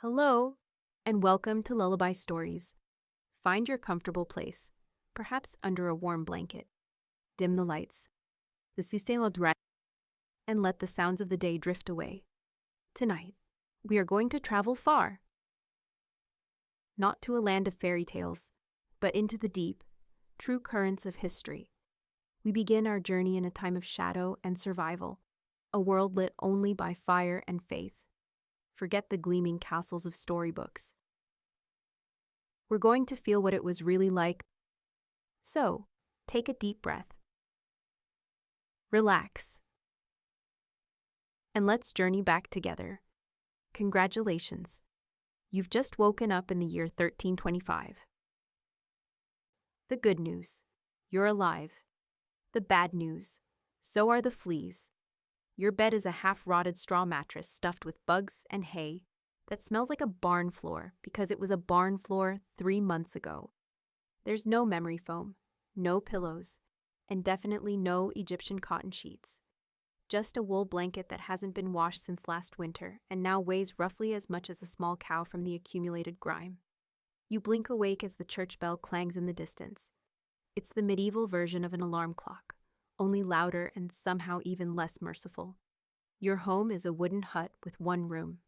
Hello, and welcome to Lullaby Stories. Find your comfortable place, perhaps under a warm blanket. Dim the lights, and let the sounds of the day drift away. Tonight, we are going to travel far. Not to a land of fairy tales, but into the deep, true currents of history. We begin our journey in a time of shadow and survival, a world lit only by fire and faith. Forget the gleaming castles of storybooks. We're going to feel what it was really like. So, take a deep breath. Relax. And let's journey back together. Congratulations. You've just woken up in the year 1325. The good news. You're alive. The bad news. So are the fleas. Your bed is a half-rotted straw mattress stuffed with bugs and hay that smells like a barn floor because it was a barn floor 3 months ago. There's no memory foam, no pillows, and definitely no Egyptian cotton sheets. Just a wool blanket that hasn't been washed since last winter and now weighs roughly as much as a small cow from the accumulated grime. You blink awake as the church bell clangs in the distance. It's the medieval version of an alarm clock, only louder and somehow even less merciful. Your home is a wooden hut with one room.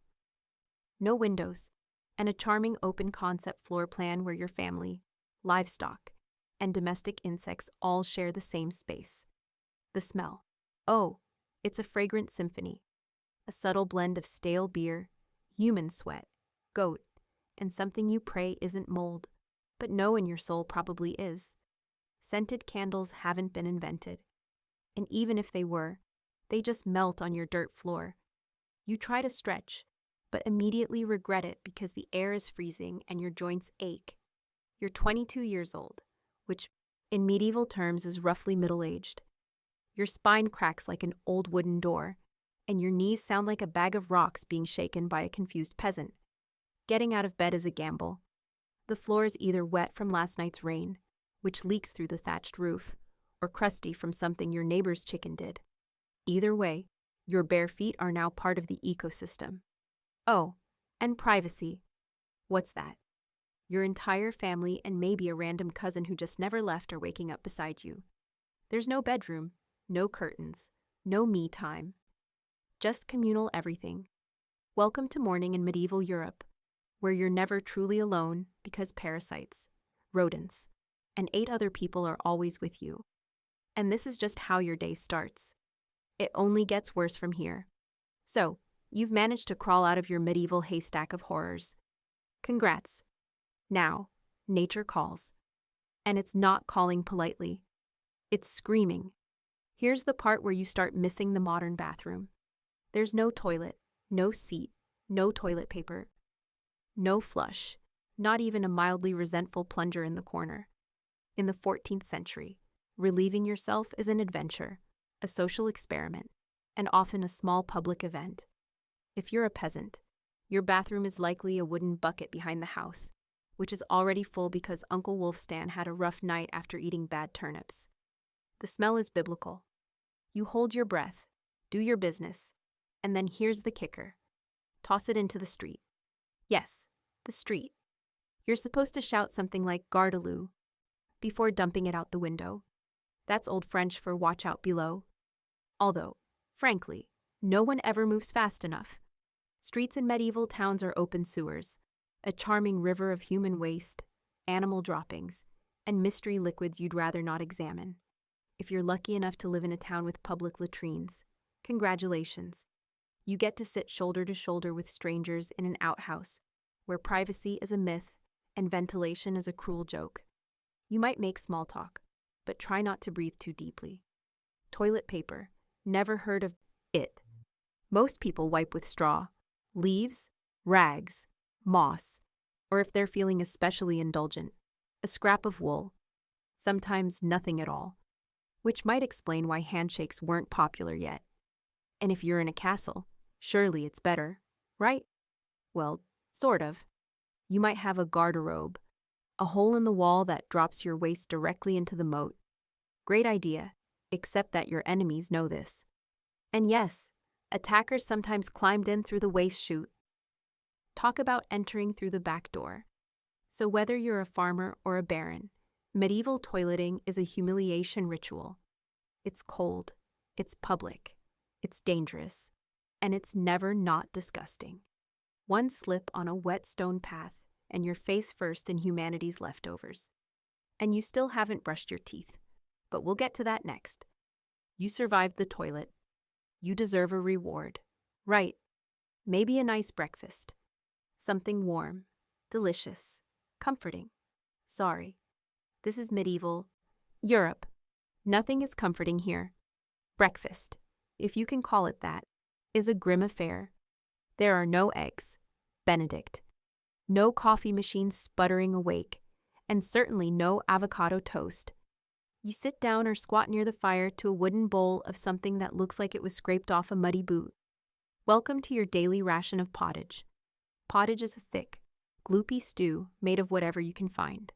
No windows, and a charming open-concept floor plan where your family, livestock, and domestic insects all share the same space. The smell. Oh, it's a fragrant symphony. A subtle blend of stale beer, human sweat, goat, and something you pray isn't mold, but know in your soul probably is. Scented candles haven't been invented. And even if they were, they just melt on your dirt floor. You try to stretch, but immediately regret it because the air is freezing and your joints ache. You're 22 years old, which, in medieval terms, is roughly middle-aged. Your spine cracks like an old wooden door, and your knees sound like a bag of rocks being shaken by a confused peasant. Getting out of bed is a gamble. The floor is either wet from last night's rain, which leaks through the thatched roof, or crusty from something your neighbor's chicken did. Either way, your bare feet are now part of the ecosystem. Oh, and privacy. What's that? Your entire family and maybe a random cousin who just never left are waking up beside you. There's no bedroom, no curtains, no me time. Just communal everything. Welcome to morning in medieval Europe, where you're never truly alone because parasites, rodents, and 8 other people are always with you. And this is just how your day starts. It only gets worse from here. So, you've managed to crawl out of your medieval haystack of horrors. Congrats. Now, nature calls. And it's not calling politely. It's screaming. Here's the part where you start missing the modern bathroom. There's no toilet, no seat, no toilet paper, no flush, not even a mildly resentful plunger in the corner. In the 14th century, relieving yourself is an adventure, a social experiment, and often a small public event. If you're a peasant, your bathroom is likely a wooden bucket behind the house, which is already full because Uncle Wolfstan had a rough night after eating bad turnips. The smell is biblical. You hold your breath, do your business, and then here's the kicker. Toss it into the street. Yes, the street. You're supposed to shout something like "Gardeloo" before dumping it out the window. That's Old French for "watch out below." Although, frankly, no one ever moves fast enough. Streets in medieval towns are open sewers, a charming river of human waste, animal droppings, and mystery liquids you'd rather not examine. If you're lucky enough to live in a town with public latrines, congratulations. You get to sit shoulder to shoulder with strangers in an outhouse where privacy is a myth and ventilation is a cruel joke. You might make small talk, but try not to breathe too deeply. Toilet paper. Never heard of it. Most people wipe with straw, leaves, rags, moss, or if they're feeling especially indulgent, a scrap of wool. Sometimes nothing at all, which might explain why handshakes weren't popular yet. And if you're in a castle, surely it's better, right? Well, sort of. You might have a garderobe, a hole in the wall that drops your waist directly into the moat. Great idea, except that your enemies know this. And yes, attackers sometimes climbed in through the waist chute. Talk about entering through the back door. So whether you're a farmer or a baron, medieval toileting is a humiliation ritual. It's cold, it's public, it's dangerous, and it's never not disgusting. One slip on a wet stone path, and you're face first in humanity's leftovers. And you still haven't brushed your teeth. But we'll get to that next. You survived the toilet. You deserve a reward. Right. Maybe a nice breakfast. Something warm, delicious, comforting. Sorry. This is medieval Europe. Nothing is comforting here. Breakfast, if you can call it that, is a grim affair. There are no eggs, Benedict, no coffee machines sputtering awake, and certainly no avocado toast. You sit down or squat near the fire to a wooden bowl of something that looks like it was scraped off a muddy boot. Welcome to your daily ration of pottage. Pottage is a thick, gloopy stew made of whatever you can find.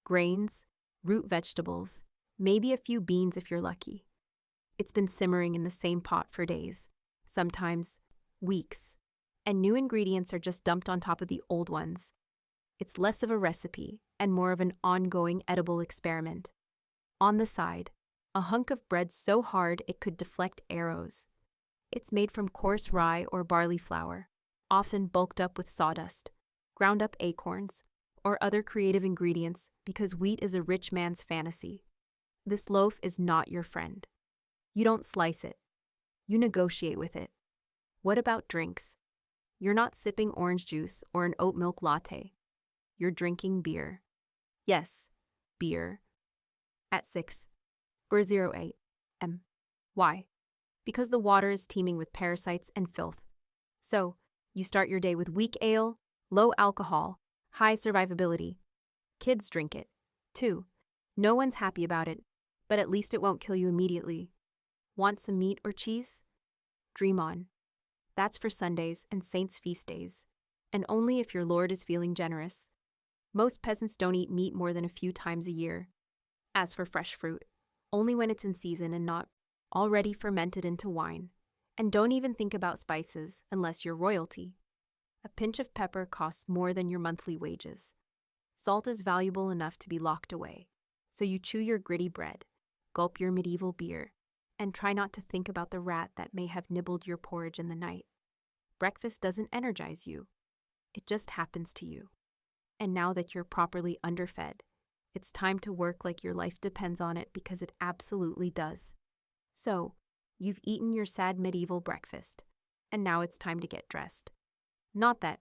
Grains, root vegetables, maybe a few beans if you're lucky. It's been simmering in the same pot for days, sometimes weeks, and new ingredients are just dumped on top of the old ones. It's less of a recipe and more of an ongoing edible experiment. On the side, a hunk of bread so hard it could deflect arrows. It's made from coarse rye or barley flour, often bulked up with sawdust, ground up acorns, or other creative ingredients because wheat is a rich man's fantasy. This loaf is not your friend. You don't slice it. You negotiate with it. What about drinks? You're not sipping orange juice or an oat milk latte. You're drinking beer. Yes, beer. At 6:08 m. Why? Because the water is teeming with parasites and filth. So, you start your day with weak ale, low alcohol, high survivability. Kids drink it, too. No one's happy about it, but at least it won't kill you immediately. Want some meat or cheese? Dream on. That's for Sundays and saints' feast days, and only if your lord is feeling generous. Most peasants don't eat meat more than a few times a year. As for fresh fruit, only when it's in season and not already fermented into wine. And don't even think about spices unless you're royalty. A pinch of pepper costs more than your monthly wages. Salt is valuable enough to be locked away, so you chew your gritty bread, gulp your medieval beer, and try not to think about the rat that may have nibbled your porridge in the night. Breakfast doesn't energize you. It just happens to you. And now that you're properly underfed, it's time to work like your life depends on it because it absolutely does. So, you've eaten your sad medieval breakfast, and now it's time to get dressed. Not that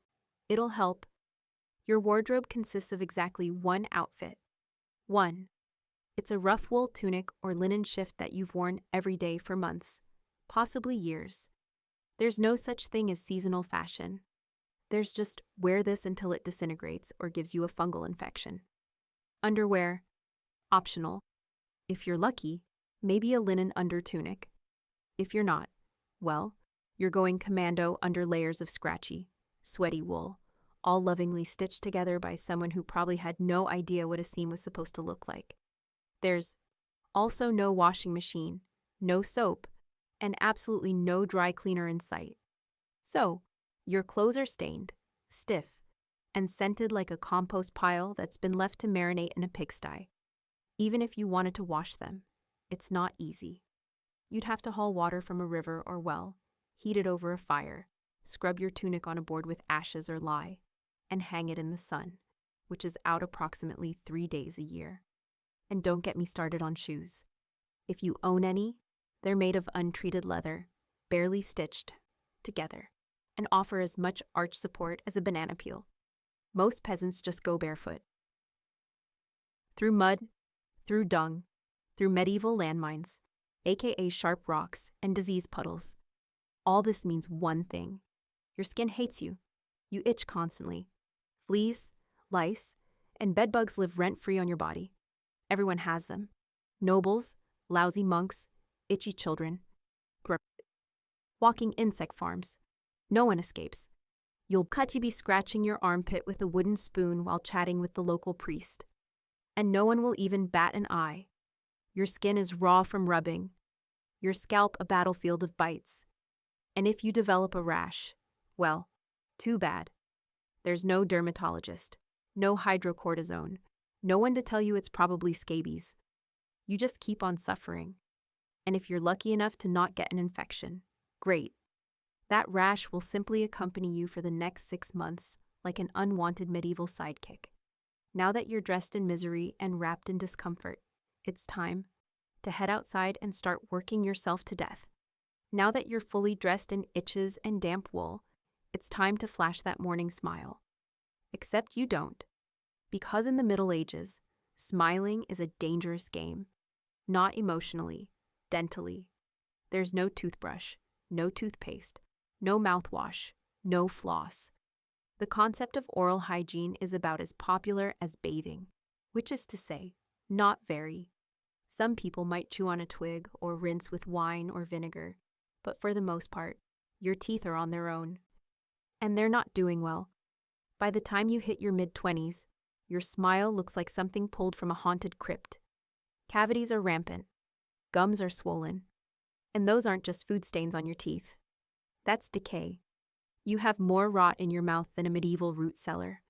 it'll help. Your wardrobe consists of exactly one outfit. One. It's a rough wool tunic or linen shift that you've worn every day for months, possibly years. There's no such thing as seasonal fashion. There's just wear this until it disintegrates or gives you a fungal infection. Underwear. Optional. If you're lucky, maybe a linen under tunic. If you're not, well, you're going commando under layers of scratchy, sweaty wool, all lovingly stitched together by someone who probably had no idea what a seam was supposed to look like. There's also no washing machine, no soap, and absolutely no dry cleaner in sight. So, your clothes are stained, stiff, and scented like a compost pile that's been left to marinate in a pigsty. Even if you wanted to wash them, it's not easy. You'd have to haul water from a river or well, heat it over a fire, scrub your tunic on a board with ashes or lye, and hang it in the sun, which is out approximately 3 days a year. And don't get me started on shoes. If you own any, they're made of untreated leather, barely stitched together, and offer as much arch support as a banana peel. Most peasants just go barefoot. Through mud, through dung, through medieval landmines, aka sharp rocks and disease puddles. All this means one thing. Your skin hates you. You itch constantly. Fleas, lice, and bedbugs live rent-free on your body. Everyone has them. Nobles, lousy monks, itchy children. Walking insect farms. No one escapes. You'll be scratching your armpit with a wooden spoon while chatting with the local priest. And no one will even bat an eye. Your skin is raw from rubbing. Your scalp a battlefield of bites. And if you develop a rash, well, too bad. There's no dermatologist, no hydrocortisone, no one to tell you it's probably scabies. You just keep on suffering. And if you're lucky enough to not get an infection, great. That rash will simply accompany you for the next 6 months like an unwanted medieval sidekick. Now that you're dressed in misery and wrapped in discomfort, it's time to head outside and start working yourself to death. Now that you're fully dressed in itches and damp wool, it's time to flash that morning smile. Except you don't. Because in the Middle Ages, smiling is a dangerous game. Not emotionally, dentally. There's no toothbrush, no toothpaste, no mouthwash, no floss. The concept of oral hygiene is about as popular as bathing, which is to say, not very. Some people might chew on a twig or rinse with wine or vinegar, but for the most part, your teeth are on their own. And they're not doing well. By the time you hit your mid-20s, your smile looks like something pulled from a haunted crypt. Cavities are rampant. Gums are swollen. And those aren't just food stains on your teeth. That's decay. You have more rot in your mouth than a medieval root cellar.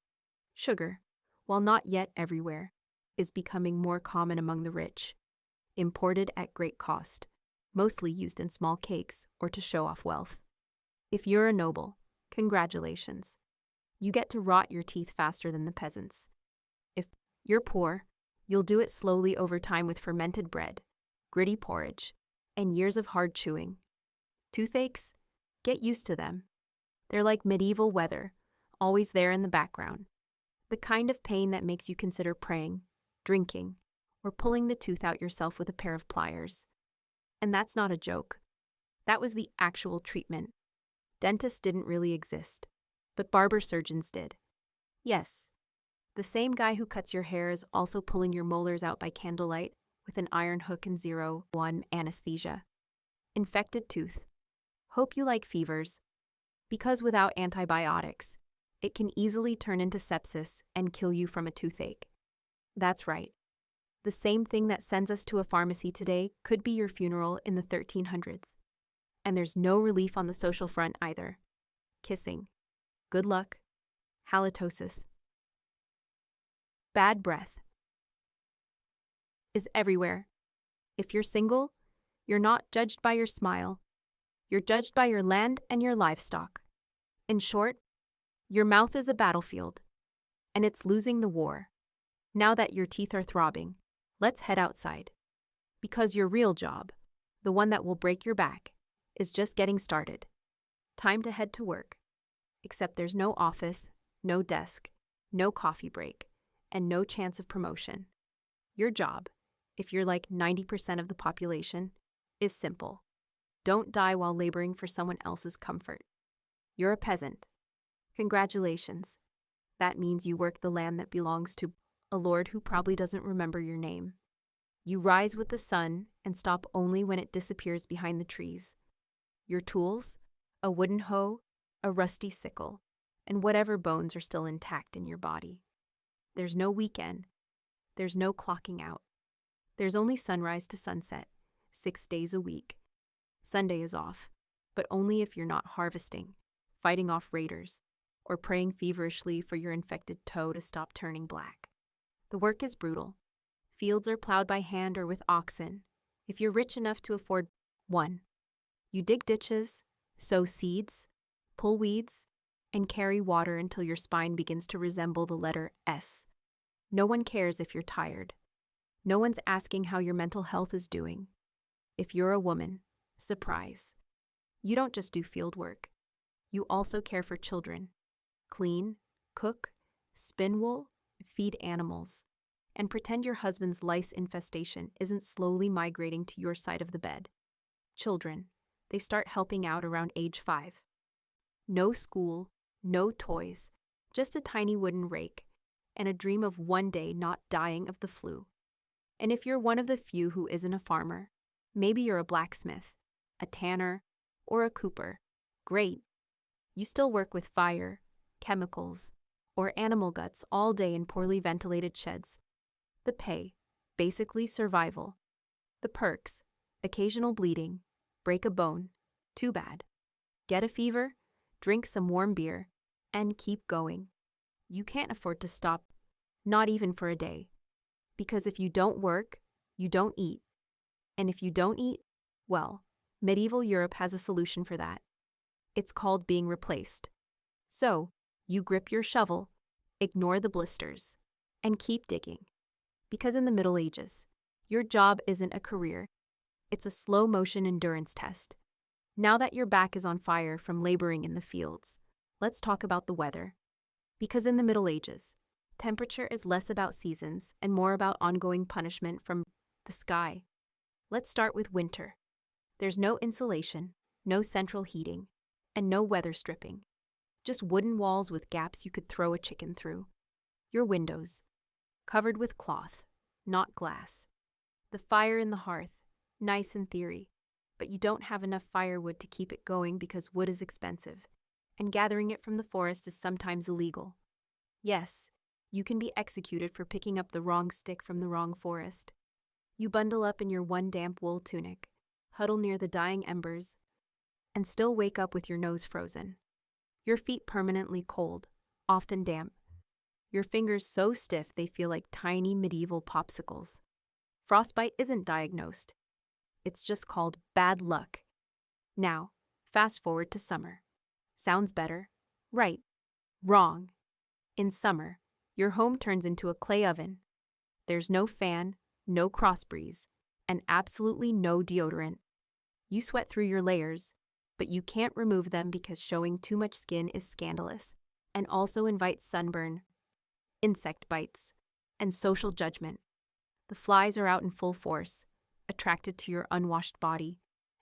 Sugar, while not yet everywhere, is becoming more common among the rich. Imported at great cost, mostly used in small cakes or to show off wealth. If you're a noble, congratulations. You get to rot your teeth faster than the peasants. If you're poor, you'll do it slowly over time with fermented bread, gritty porridge, and years of hard chewing. Toothaches? Get used to them. They're like medieval weather, always there in the background. The kind of pain that makes you consider praying, drinking, or pulling the tooth out yourself with a pair of pliers. And that's not a joke. That was the actual treatment. Dentists didn't really exist, but barber surgeons did. Yes, the same guy who cuts your hair is also pulling your molars out by candlelight with an iron hook and 0-1 anesthesia. Infected tooth. Hope you like fevers. Because without antibiotics, it can easily turn into sepsis and kill you from a toothache. That's right. The same thing that sends us to a pharmacy today could be your funeral in the 1300s. And there's no relief on the social front either. Kissing. Good luck. Halitosis. Bad breath is everywhere. If you're single, you're not judged by your smile. You're judged by your land and your livestock. In short, your mouth is a battlefield, and it's losing the war. Now that your teeth are throbbing, let's head outside. Because your real job, the one that will break your back, is just getting started. Time to head to work. Except there's no office, no desk, no coffee break, and no chance of promotion. Your job, if you're like 90% of the population, is simple. Don't die while laboring for someone else's comfort. You're a peasant. Congratulations. That means you work the land that belongs to a lord who probably doesn't remember your name. You rise with the sun and stop only when it disappears behind the trees. Your tools? A wooden hoe, a rusty sickle, and whatever bones are still intact in your body. There's no weekend. There's no clocking out. There's only sunrise to sunset, 6 days a week. Sunday is off, but only if you're not harvesting, fighting off raiders, or praying feverishly for your infected toe to stop turning black. The work is brutal. Fields are plowed by hand or with oxen, if you're rich enough to afford one. You dig ditches, sow seeds, pull weeds, and carry water until your spine begins to resemble the letter S. No one cares if you're tired. No one's asking how your mental health is doing. If you're a woman, surprise. You don't just do field work. You also care for children. Clean, cook, spin wool, feed animals, and pretend your husband's lice infestation isn't slowly migrating to your side of the bed. Children, they start helping out around age 5. No school, no toys, just a tiny wooden rake, and a dream of one day not dying of the flu. And if you're one of the few who isn't a farmer, maybe you're a blacksmith, a tanner, or a cooper. Great. You still work with fire, chemicals, or animal guts all day in poorly ventilated sheds. The pay, basically survival. The perks, occasional bleeding, break a bone, too bad. Get a fever, drink some warm beer, and keep going. You can't afford to stop, not even for a day. Because if you don't work, you don't eat. And if you don't eat, well, medieval Europe has a solution for that. It's called being replaced. So, you grip your shovel, ignore the blisters, and keep digging. Because in the Middle Ages, your job isn't a career. It's a slow-motion endurance test. Now that your back is on fire from laboring in the fields, let's talk about the weather. Because in the Middle Ages, temperature is less about seasons and more about ongoing punishment from the sky. Let's start with winter. There's no insulation, no central heating, and no weather stripping. Just wooden walls with gaps you could throw a chicken through. Your windows, covered with cloth, not glass. The fire in the hearth, nice in theory, but you don't have enough firewood to keep it going because wood is expensive, and gathering it from the forest is sometimes illegal. Yes, you can be executed for picking up the wrong stick from the wrong forest. You bundle up in your one damp wool tunic, huddle near the dying embers, and still wake up with your nose frozen. Your feet permanently cold, often damp. Your fingers so stiff they feel like tiny medieval popsicles. Frostbite isn't diagnosed. It's just called bad luck. Now, fast forward to summer. Sounds better? Right. Wrong. In summer, your home turns into a clay oven. There's no fan, no cross breeze, and absolutely no deodorant. You sweat through your layers, but you can't remove them because showing too much skin is scandalous and also invites sunburn, insect bites, and social judgment. The flies are out in full force, attracted to your unwashed body,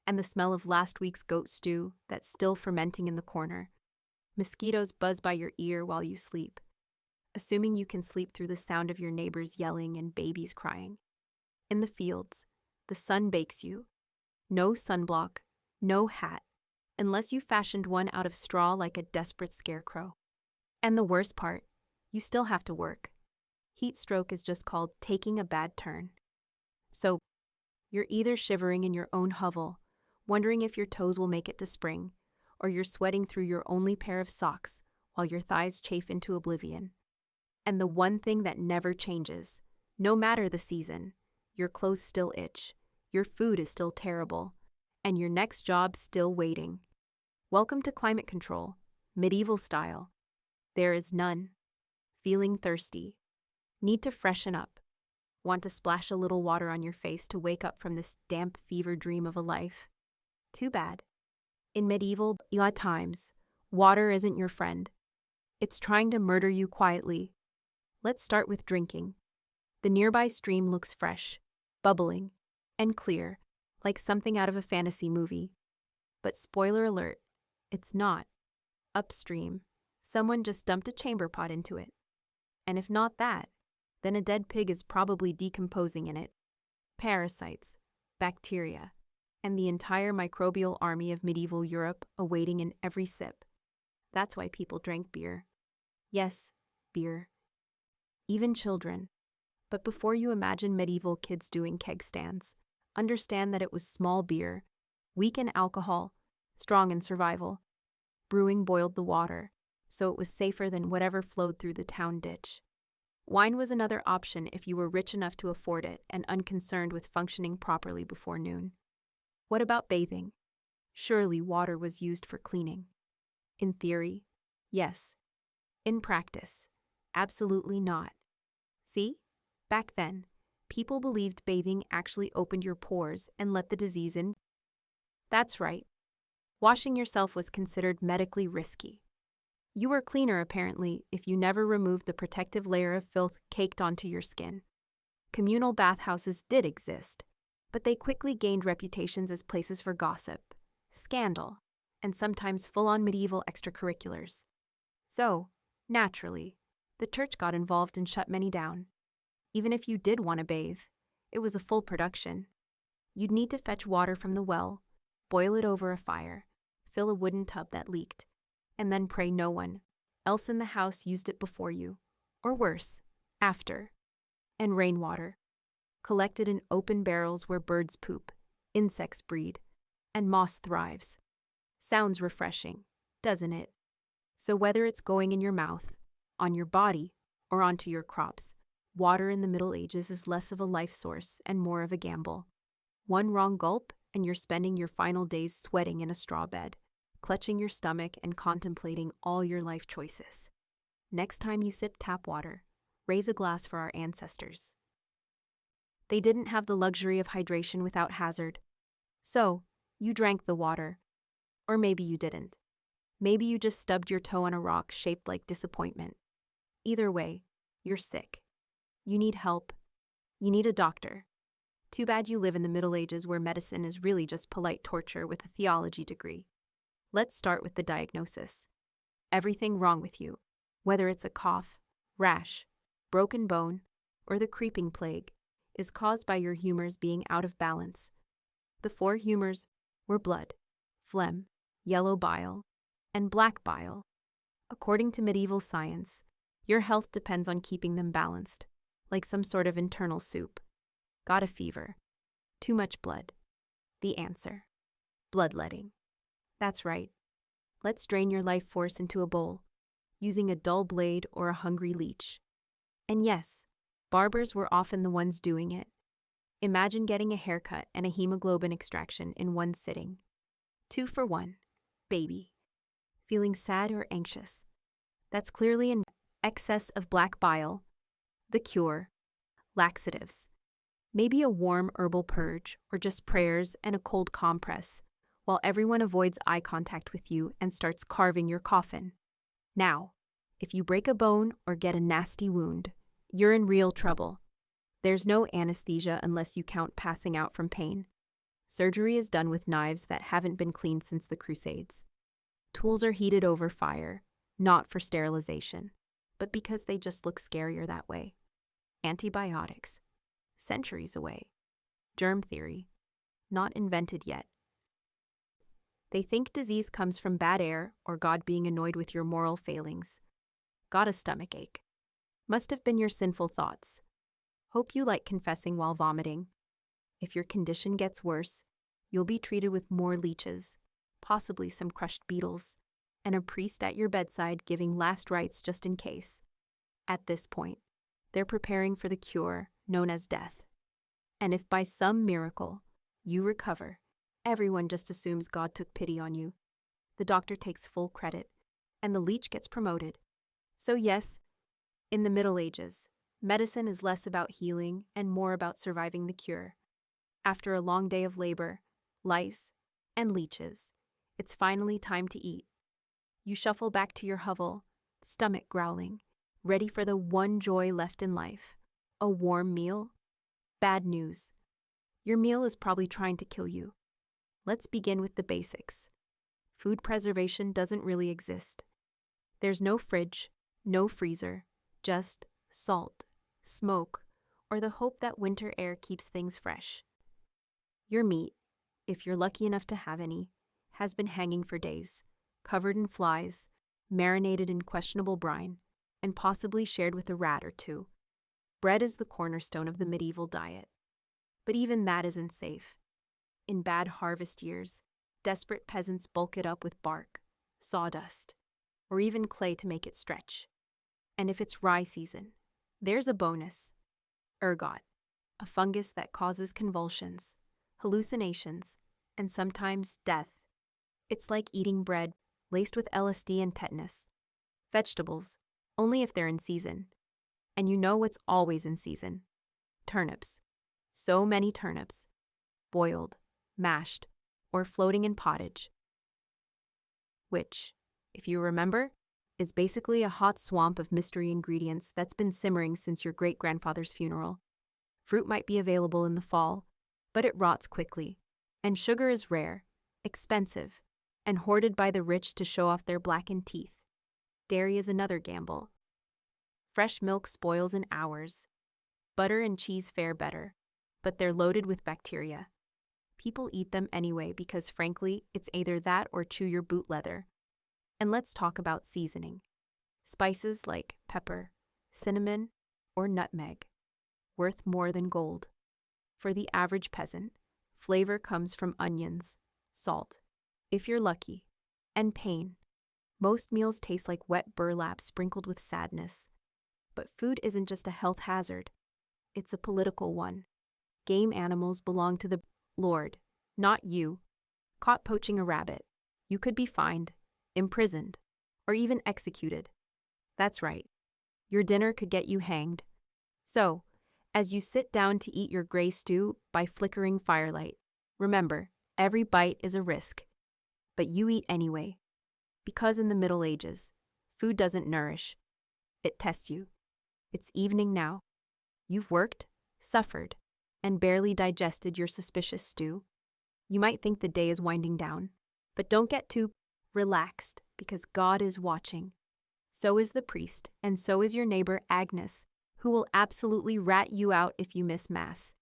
and the smell of last week's goat stew that's still fermenting in the corner. Mosquitoes buzz by your ear while you sleep, assuming you can sleep through the sound of your neighbors yelling and babies crying. In the fields, the sun bakes you. No sunblock, no hat, unless you fashioned one out of straw like a desperate scarecrow. And the worst part, you still have to work. Heat stroke is just called taking a bad turn. So, you're either shivering in your own hovel, wondering if your toes will make it to spring, or you're sweating through your only pair of socks while your thighs chafe into oblivion. And the one thing that never changes, no matter the season, your clothes still itch, your food is still terrible, and your next job's still waiting. Welcome to climate control, medieval style. There is none. Feeling thirsty. Need to freshen up. Want to splash a little water on your face to wake up from this damp fever dream of a life? Too bad. In medieval times, water isn't your friend. It's trying to murder you quietly. Let's start with drinking. The nearby stream looks fresh, bubbling, and clear, like something out of a fantasy movie. But spoiler alert, it's not. Upstream, someone just dumped a chamber pot into it. And if not that, then a dead pig is probably decomposing in it. Parasites, bacteria, and the entire microbial army of medieval Europe awaiting in every sip. That's why people drank beer. Yes, beer. Even children. But before you imagine medieval kids doing keg stands, understand that it was small beer, weak in alcohol, strong in survival. Brewing boiled the water, so it was safer than whatever flowed through the town ditch. Wine was another option if you were rich enough to afford it and unconcerned with functioning properly before noon. What about bathing? Surely water was used for cleaning. In theory, yes. In practice, absolutely not. See? Back then, people believed bathing actually opened your pores and let the disease in. That's right. Washing yourself was considered medically risky. You were cleaner, apparently, if you never removed the protective layer of filth caked onto your skin. Communal bathhouses did exist, but they quickly gained reputations as places for gossip, scandal, and sometimes full-on medieval extracurriculars. So, naturally, the church got involved and shut many down. Even if you did want to bathe, it was a full production. You'd need to fetch water from the well, boil it over a fire, fill a wooden tub that leaked, and then pray no one else in the house used it before you, or worse, after. And rainwater, collected in open barrels where birds poop, insects breed, and moss thrives. Sounds refreshing, doesn't it? So whether it's going in your mouth, on your body, or onto your crops. Water in the Middle Ages is less of a life source and more of a gamble. One wrong gulp, and you're spending your final days sweating in a straw bed, clutching your stomach and contemplating all your life choices. Next time you sip tap water, raise a glass for our ancestors. They didn't have the luxury of hydration without hazard. So, you drank the water. Or maybe you didn't. Maybe you just stubbed your toe on a rock shaped like disappointment. Either way, you're sick. You need help. You need a doctor. Too bad you live in the Middle Ages where medicine is really just polite torture with a theology degree. Let's start with the diagnosis. Everything wrong with you, whether it's a cough, rash, broken bone, or the creeping plague, is caused by your humors being out of balance. The 4 humors were blood, phlegm, yellow bile, and black bile. According to medieval science, your health depends on keeping them balanced, like some sort of internal soup. Got a fever? Too much blood. The answer: bloodletting. That's right. Let's drain your life force into a bowl, using a dull blade or a hungry leech. And yes, barbers were often the ones doing it. Imagine getting a haircut and a hemoglobin extraction in one sitting. 2 for 1. Baby. Feeling sad or anxious? That's clearly an excess of black bile. The cure: laxatives. Maybe a warm herbal purge or just prayers and a cold compress, while everyone avoids eye contact with you and starts carving your coffin. Now, if you break a bone or get a nasty wound, you're in real trouble. There's no anesthesia unless you count passing out from pain. Surgery is done with knives that haven't been cleaned since the Crusades. Tools are heated over fire, not for sterilization, but because they just look scarier that way. Antibiotics: centuries away. Germ theory: not invented yet. They think disease comes from bad air or God being annoyed with your moral failings. Got a stomach ache? Must have been your sinful thoughts. Hope you like confessing while vomiting. If your condition gets worse, you'll be treated with more leeches, possibly some crushed beetles, and a priest at your bedside giving last rites just in case. At this point, they're preparing for the cure known as death. And if by some miracle you recover, everyone just assumes God took pity on you. The doctor takes full credit, and the leech gets promoted. So yes, in the Middle Ages, medicine is less about healing and more about surviving the cure. After a long day of labor, lice, and leeches, it's finally time to eat. You shuffle back to your hovel, stomach growling, ready for the one joy left in life: a warm meal. Bad news. Your meal is probably trying to kill you. Let's begin with the basics. Food preservation doesn't really exist. There's no fridge, no freezer, just salt, smoke, or the hope that winter air keeps things fresh. Your meat, if you're lucky enough to have any, has been hanging for days, covered in flies, marinated in questionable brine, and possibly shared with a rat or two. Bread is the cornerstone of the medieval diet. But even that isn't safe. In bad harvest years, desperate peasants bulk it up with bark, sawdust, or even clay to make it stretch. And if it's rye season, there's a bonus: ergot, a fungus that causes convulsions, hallucinations, and sometimes death. It's like eating bread laced with LSD and tetanus. Vegetables, only if they're in season. And you know what's always in season: turnips. So many turnips, boiled, mashed, or floating in pottage. Which, if you remember, is basically a hot swamp of mystery ingredients that's been simmering since your great-grandfather's funeral. Fruit might be available in the fall, but it rots quickly. And sugar is rare, expensive, and hoarded by the rich to show off their blackened teeth. Dairy is another gamble. Fresh milk spoils in hours. Butter and cheese fare better, but they're loaded with bacteria. People eat them anyway because, frankly, it's either that or chew your boot leather. And let's talk about seasoning. Spices like pepper, cinnamon, or nutmeg, worth more than gold. For the average peasant, flavor comes from onions, salt, if you're lucky, and pain. Most meals taste like wet burlap sprinkled with sadness. But food isn't just a health hazard, it's a political one. Game animals belong to the Lord, not you. Caught poaching a rabbit, you could be fined, imprisoned, or even executed. That's right, your dinner could get you hanged. So, as you sit down to eat your gray stew by flickering firelight, remember, every bite is a risk. But you eat anyway. Because in the Middle Ages, food doesn't nourish, it tests you. It's evening now. You've worked, suffered, and barely digested your suspicious stew. You might think the day is winding down, but don't get too relaxed because God is watching. So is the priest, and so is your neighbor Agnes, who will absolutely rat you out if you miss Mass.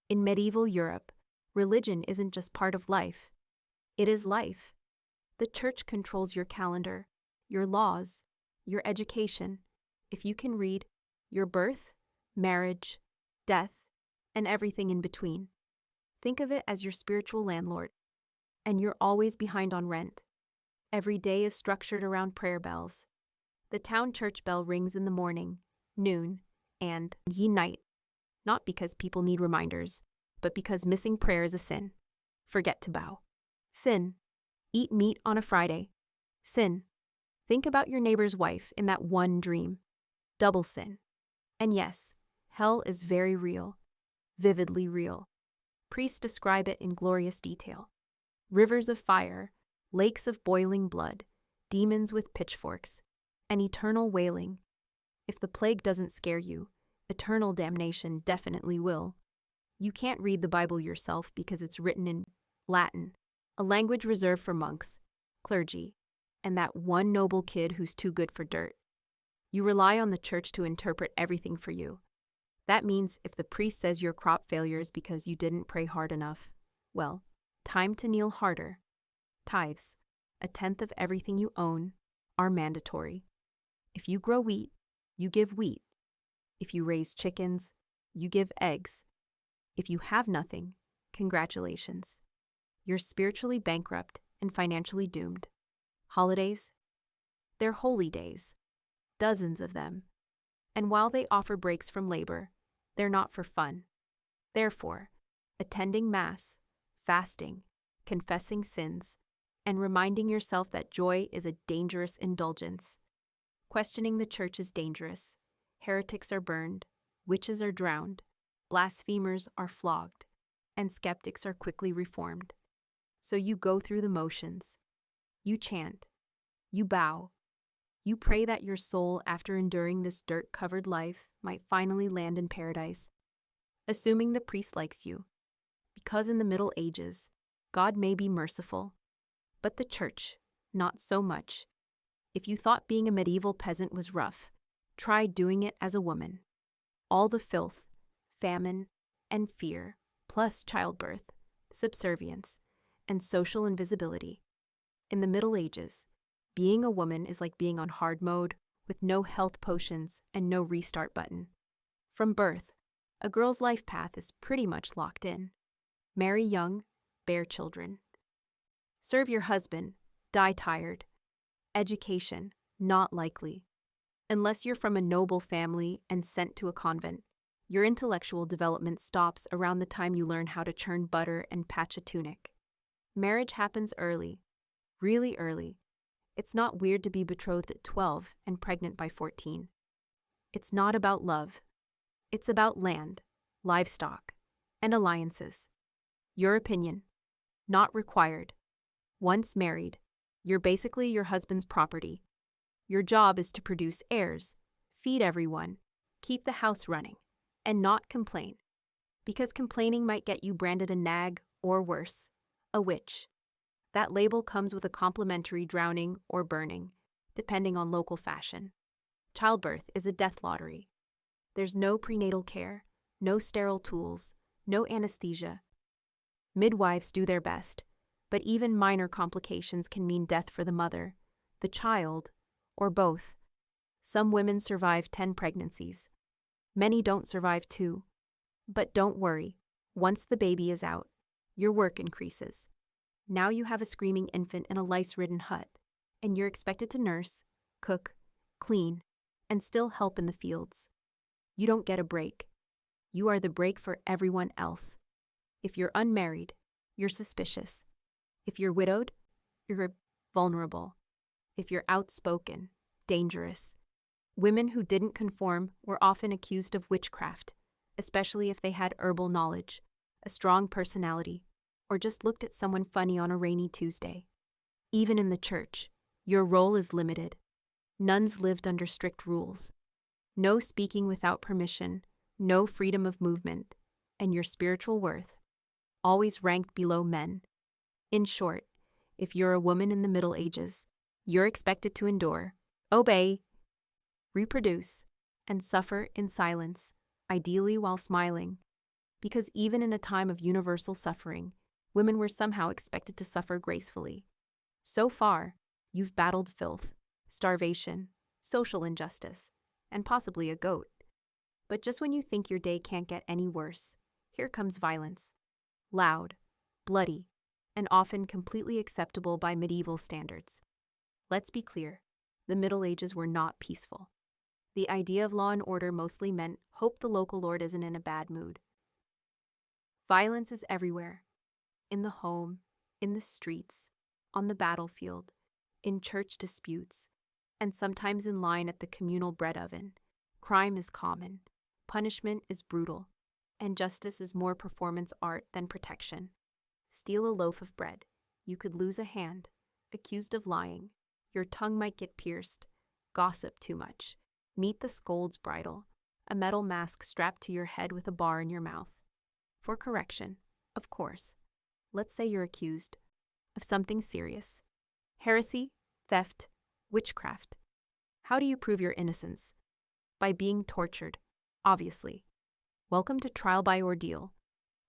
In medieval Europe, religion isn't just part of life. It is life. The church controls your calendar, your laws, your education. If you can read, your birth, marriage, death, and everything in between. Think of it as your spiritual landlord. And you're always behind on rent. Every day is structured around prayer bells. The town church bell rings in the morning, noon, and night. Not because people need reminders, but because missing prayer is a sin. Forget to bow. Sin. Eat meat on a Friday. Sin. Think about your neighbor's wife in that one dream. Double sin. And yes, hell is very real. Vividly real. Priests describe it in glorious detail. Rivers of fire, lakes of boiling blood, demons with pitchforks, and eternal wailing. If the plague doesn't scare you, eternal damnation definitely will. You can't read the Bible yourself because it's written in Latin, a language reserved for monks, clergy, and that one noble kid who's too good for dirt. You rely on the church to interpret everything for you. That means if the priest says your crop failures because you didn't pray hard enough, well, time to kneel harder. Tithes, 1/10 of everything you own, are mandatory. If you grow wheat, you give wheat. If you raise chickens, you give eggs. If you have nothing, congratulations. You're spiritually bankrupt and financially doomed. Holidays? They're holy days. Dozens of them. And while they offer breaks from labor, they're not for fun. Therefore, attending Mass, fasting, confessing sins, and reminding yourself that joy is a dangerous indulgence. Questioning the church is dangerous. Heretics are burned, witches are drowned, blasphemers are flogged, and skeptics are quickly reformed. So you go through the motions. You chant. You bow. You pray that your soul, after enduring this dirt-covered life, might finally land in paradise, assuming the priest likes you. Because in the Middle Ages, God may be merciful, but the church, not so much. If you thought being a medieval peasant was rough, try doing it as a woman. All the filth, famine, and fear, plus childbirth, subservience, and social invisibility. In the Middle Ages, being a woman is like being on hard mode with no health potions and no restart button. From birth, a girl's life path is pretty much locked in. Marry young, bear children. Serve your husband, die tired. Education, not likely. Unless you're from a noble family and sent to a convent, your intellectual development stops around the time you learn how to churn butter and patch a tunic. Marriage happens early, really early. It's not weird to be betrothed at 12 and pregnant by 14. It's not about love. It's about land, livestock, and alliances. Your opinion, not required. Once married, you're basically your husband's property. Your job is to produce heirs, feed everyone, keep the house running, and not complain. Because complaining might get you branded a nag or worse, a witch. That label comes with a complimentary drowning or burning, depending on local fashion. Childbirth is a death lottery. There's no prenatal care, no sterile tools, no anesthesia. Midwives do their best, but even minor complications can mean death for the mother, the child, or both. Some women survive 10 pregnancies. Many don't survive 2. But don't worry, once the baby is out, your work increases. Now you have a screaming infant in a lice-ridden hut, and you're expected to nurse, cook, clean, and still help in the fields. You don't get a break. You are the break for everyone else. If you're unmarried, you're suspicious. If you're widowed, you're vulnerable. If you're outspoken, dangerous. Women who didn't conform were often accused of witchcraft, especially if they had herbal knowledge, a strong personality, or just looked at someone funny on a rainy Tuesday. Even in the church, your role is limited. Nuns lived under strict rules. No speaking without permission, no freedom of movement, and your spiritual worth, always ranked below men. In short, if you're a woman in the Middle Ages, you're expected to endure, obey, reproduce, and suffer in silence, ideally while smiling, because even in a time of universal suffering, women were somehow expected to suffer gracefully. So far, you've battled filth, starvation, social injustice, and possibly a goat. But just when you think your day can't get any worse, here comes violence. Loud, bloody, and often completely acceptable by medieval standards. Let's be clear, the Middle Ages were not peaceful. The idea of law and order mostly meant hope the local lord isn't in a bad mood. Violence is everywhere. In the home, in the streets, on the battlefield, in church disputes, and sometimes in line at the communal bread oven. Crime is common, punishment is brutal, and justice is more performance art than protection. Steal a loaf of bread, you could lose a hand, accused of lying, your tongue might get pierced, gossip too much, meet the scold's bridle, a metal mask strapped to your head with a bar in your mouth. For correction, of course. Let's say you're accused of something serious. Heresy, theft, witchcraft. How do you prove your innocence? By being tortured, obviously. Welcome to trial by ordeal.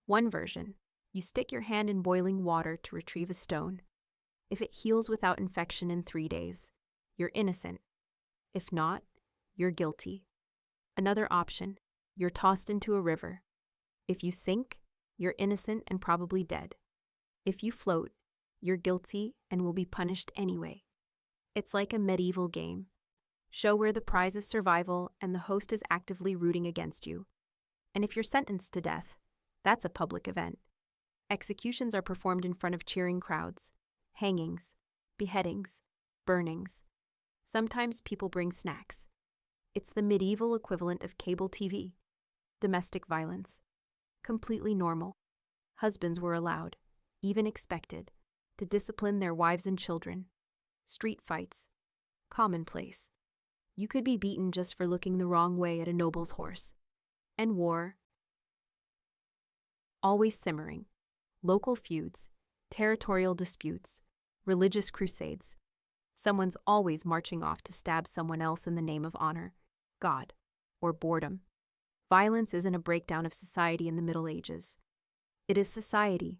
One version, you stick your hand in boiling water to retrieve a stone. If it heals without infection in 3 days, you're innocent. If not, you're guilty. Another option, you're tossed into a river. If you sink, you're innocent and probably dead. If you float, you're guilty and will be punished anyway. It's like a medieval game. Show where the prize is survival and the host is actively rooting against you. And if you're sentenced to death, that's a public event. Executions are performed in front of cheering crowds. Hangings, beheadings, burnings. Sometimes people bring snacks. It's the medieval equivalent of cable TV. Domestic violence. Completely normal. Husbands were allowed, even expected, to discipline their wives and children. Street fights. Commonplace. You could be beaten just for looking the wrong way at a noble's horse. And war. Always simmering. Local feuds, territorial disputes, religious crusades. Someone's always marching off to stab someone else in the name of honor, God, or boredom. Violence isn't a breakdown of society in the Middle Ages. It is society.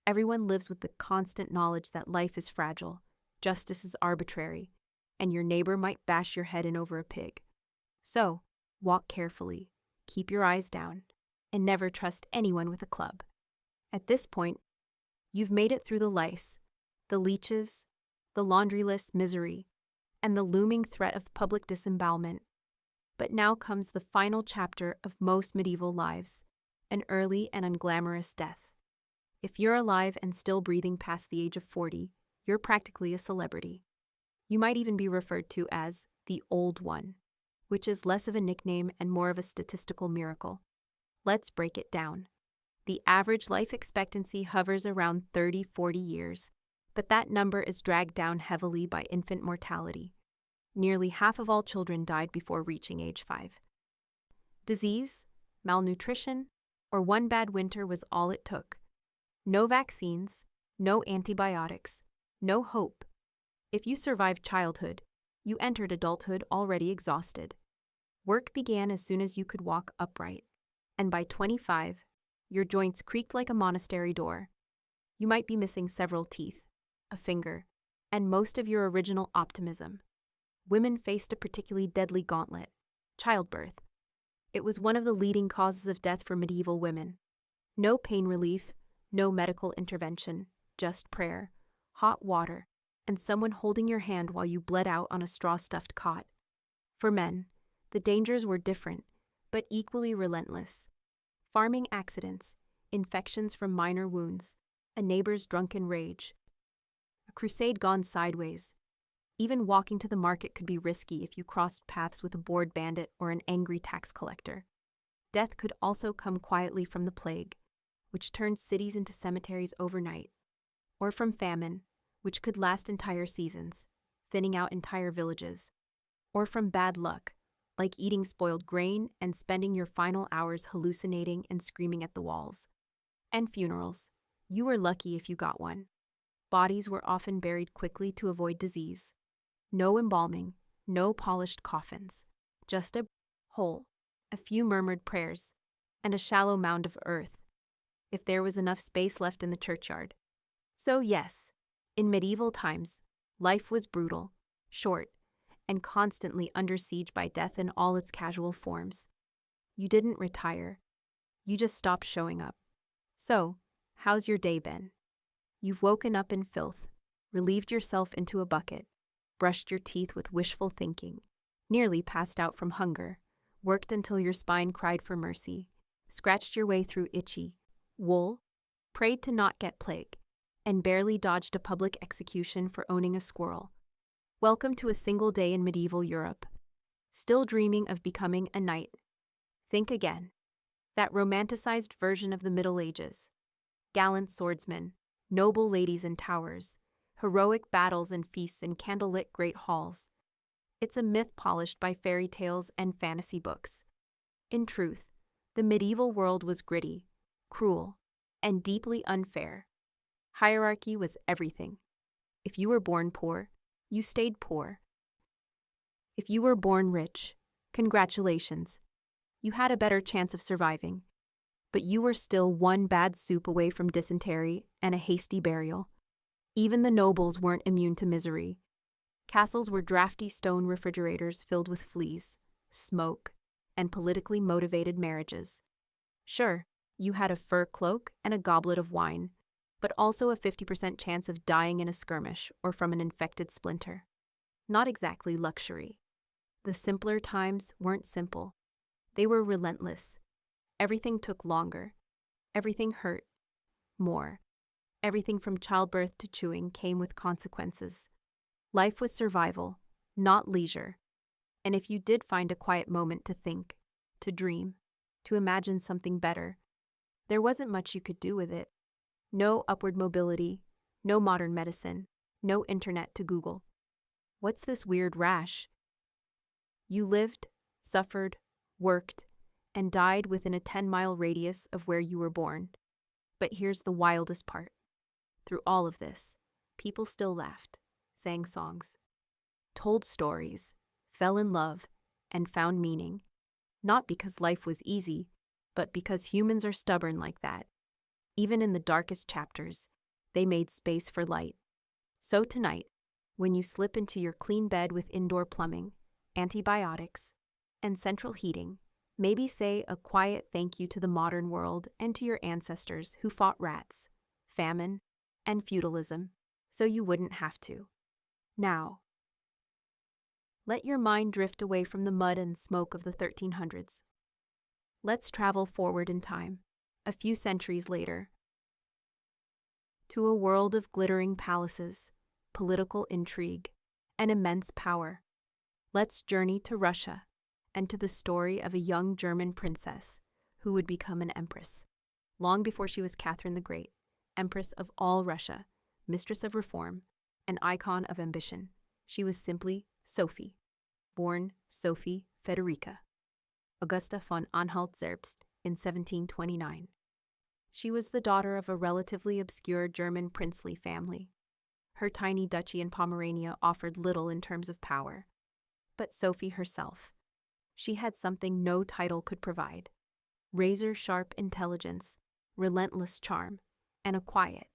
Everyone lives with the constant knowledge that life is fragile, justice is arbitrary, and your neighbor might bash your head in over a pig. So, walk carefully, keep your eyes down, and never trust anyone with a club. At this point, you've made it through the lice, the leeches, the laundry list misery, and the looming threat of public disembowelment. But now comes the final chapter of most medieval lives, an early and unglamorous death. If you're alive and still breathing past the age of 40, you're practically a celebrity. You might even be referred to as the Old One, which is less of a nickname and more of a statistical miracle. Let's break it down. The average life expectancy hovers around 30-40 years, but that number is dragged down heavily by infant mortality. Nearly half of all children died before reaching age 5. Disease, malnutrition, or one bad winter was all it took. No vaccines, no antibiotics, no hope. If you survived childhood, you entered adulthood already exhausted. Work began as soon as you could walk upright, and by 25, your joints creaked like a monastery door. You might be missing several teeth, a finger, and most of your original optimism. Women faced a particularly deadly gauntlet, childbirth. It was one of the leading causes of death for medieval women. No pain relief, no medical intervention, just prayer, hot water, and someone holding your hand while you bled out on a straw-stuffed cot. For men, the dangers were different, but equally relentless. Farming accidents, infections from minor wounds, a neighbor's drunken rage, a crusade gone sideways. Even walking to the market could be risky if you crossed paths with a bored bandit or an angry tax collector. Death could also come quietly from the plague, which turned cities into cemeteries overnight, or from famine, which could last entire seasons, thinning out entire villages, or from bad luck, like eating spoiled grain and spending your final hours hallucinating and screaming at the walls. And funerals. You were lucky if you got one. Bodies were often buried quickly to avoid disease. No embalming, no polished coffins, just a hole, a few murmured prayers, and a shallow mound of earth, if there was enough space left in the churchyard. So yes, in medieval times, life was brutal, short, and constantly under siege by death in all its casual forms. You didn't retire. You just stopped showing up. So, how's your day been? You've woken up in filth, relieved yourself into a bucket, brushed your teeth with wishful thinking, nearly passed out from hunger, worked until your spine cried for mercy, scratched your way through itchy wool, prayed to not get plague, and barely dodged a public execution for owning a squirrel. Welcome to a single day in medieval Europe. Still dreaming of becoming a knight? Think again. That romanticized version of the Middle Ages. Gallant swordsmen, noble ladies in towers, heroic battles and feasts in candlelit great halls. It's a myth polished by fairy tales and fantasy books. In truth, the medieval world was gritty, cruel, and deeply unfair. Hierarchy was everything. If you were born poor, you stayed poor. If you were born rich, congratulations. You had a better chance of surviving. But you were still one bad soup away from dysentery and a hasty burial. Even the nobles weren't immune to misery. Castles were drafty stone refrigerators filled with fleas, smoke, and politically motivated marriages. Sure, you had a fur cloak and a goblet of wine, but also a 50% chance of dying in a skirmish or from an infected splinter. Not exactly luxury. The simpler times weren't simple. They were relentless. Everything took longer. Everything hurt. More. Everything from childbirth to chewing came with consequences. Life was survival, not leisure. And if you did find a quiet moment to think, to dream, to imagine something better, there wasn't much you could do with it. No upward mobility, no modern medicine, no internet to Google. What's this weird rash? You lived, suffered, worked, and died within a 10-mile radius of where you were born. But here's the wildest part. Through all of this, people still laughed, sang songs, told stories, fell in love, and found meaning. Not because life was easy, but because humans are stubborn like that. Even in the darkest chapters, they made space for light. So tonight, when you slip into your clean bed with indoor plumbing, antibiotics, and central heating, maybe say a quiet thank you to the modern world and to your ancestors who fought rats, famine, and feudalism, so you wouldn't have to. Now, let your mind drift away from the mud and smoke of the 1300s. Let's travel forward in time, a few centuries later, to a world of glittering palaces, political intrigue, and immense power. Let's journey to Russia and to the story of a young German princess who would become an empress. Long before she was Catherine the Great, Empress of all Russia, mistress of reform, an icon of ambition, she was simply Sophie, born Sophie Federica Augusta von Anhalt-Zerbst in 1729. She was the daughter of a relatively obscure German princely family. Her tiny duchy in Pomerania offered little in terms of power. But Sophie herself, she had something no title could provide: razor-sharp intelligence, relentless charm, and a quiet,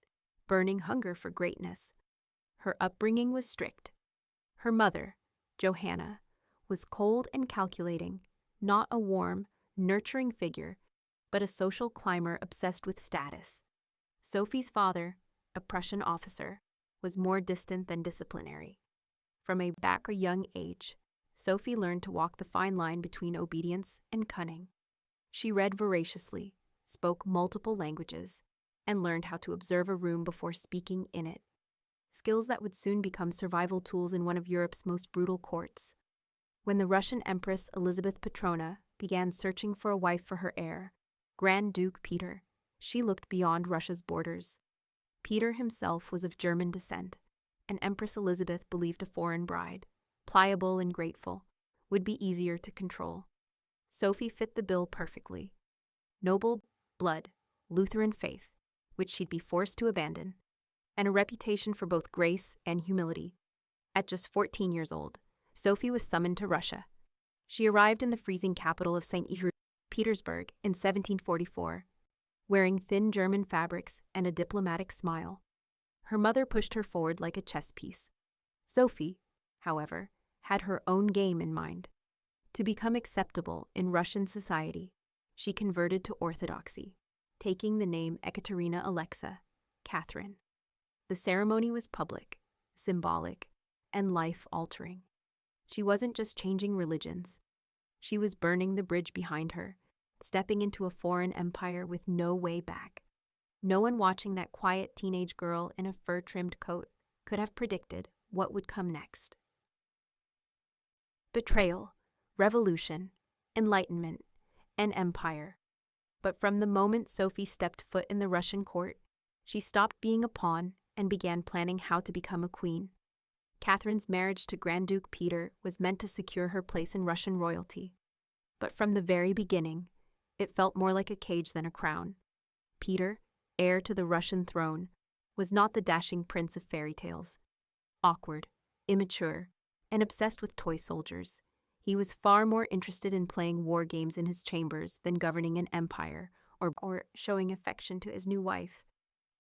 burning hunger for greatness. Her upbringing was strict. Her mother, Johanna, was cold and calculating, not a warm, nurturing figure, but a social climber obsessed with status. Sophie's father, a Prussian officer, was more distant than disciplinary. From a young age, Sophie learned to walk the fine line between obedience and cunning. She read voraciously, spoke multiple languages, and learned how to observe a room before speaking in it. Skills that would soon become survival tools in one of Europe's most brutal courts. When the Russian Empress Elizabeth Petrona began searching for a wife for her heir, Grand Duke Peter, she looked beyond Russia's borders. Peter himself was of German descent, and Empress Elizabeth believed a foreign bride, pliable and grateful, would be easier to control. Sophie fit the bill perfectly. Noble blood, Lutheran faith, which she'd be forced to abandon, and a reputation for both grace and humility. At just 14 years old, Sophie was summoned to Russia. She arrived in the freezing capital of St. Petersburg in 1744, wearing thin German fabrics and a diplomatic smile. Her mother pushed her forward like a chess piece. Sophie, however, had her own game in mind. To become acceptable in Russian society, she converted to Orthodoxy, taking the name Ekaterina Alexa, Catherine. The ceremony was public, symbolic, and life-altering. She wasn't just changing religions. She was burning the bridge behind her, stepping into a foreign empire with no way back. No one watching that quiet teenage girl in a fur-trimmed coat could have predicted what would come next. Betrayal, revolution, enlightenment, and empire. But from the moment Sophie stepped foot in the Russian court, she stopped being a pawn and began planning how to become a queen. Catherine's marriage to Grand Duke Peter was meant to secure her place in Russian royalty. But from the very beginning, it felt more like a cage than a crown. Peter, heir to the Russian throne, was not the dashing prince of fairy tales. Awkward, immature, and obsessed with toy soldiers, he was far more interested in playing war games in his chambers than governing an empire or showing affection to his new wife.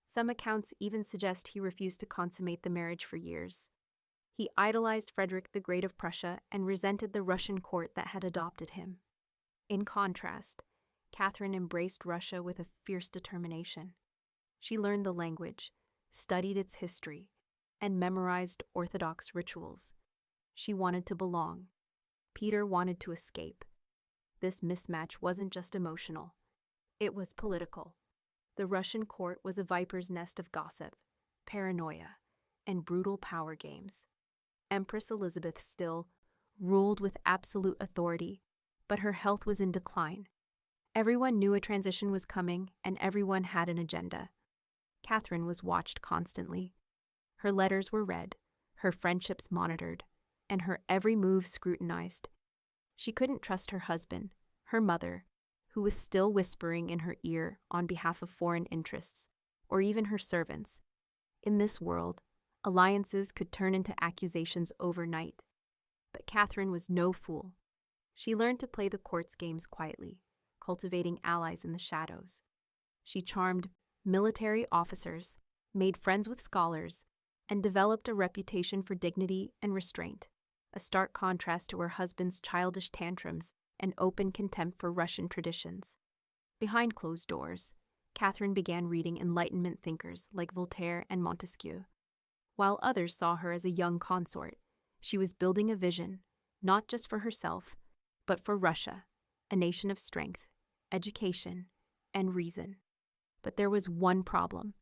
Some accounts even suggest he refused to consummate the marriage for years. He idolized Frederick the Great of Prussia and resented the Russian court that had adopted him. In contrast, Catherine embraced Russia with a fierce determination. She learned the language, studied its history, and memorized Orthodox rituals. She wanted to belong. Peter wanted to escape. This mismatch wasn't just emotional. It was political. The Russian court was a viper's nest of gossip, paranoia, and brutal power games. Empress Elizabeth still ruled with absolute authority, but her health was in decline. Everyone knew a transition was coming, and everyone had an agenda. Catherine was watched constantly. Her letters were read, her friendships monitored, and her every move scrutinized. She couldn't trust her husband, her mother, who was still whispering in her ear on behalf of foreign interests, or even her servants. In this world, alliances could turn into accusations overnight. But Catherine was no fool. She learned to play the court's games quietly, cultivating allies in the shadows. She charmed military officers, made friends with scholars, and developed a reputation for dignity and restraint, a stark contrast to her husband's childish tantrums and open contempt for Russian traditions. Behind closed doors, Catherine began reading Enlightenment thinkers like Voltaire and Montesquieu. While others saw her as a young consort, she was building a vision, not just for herself, but for Russia, a nation of strength, education, and reason. But there was one problem.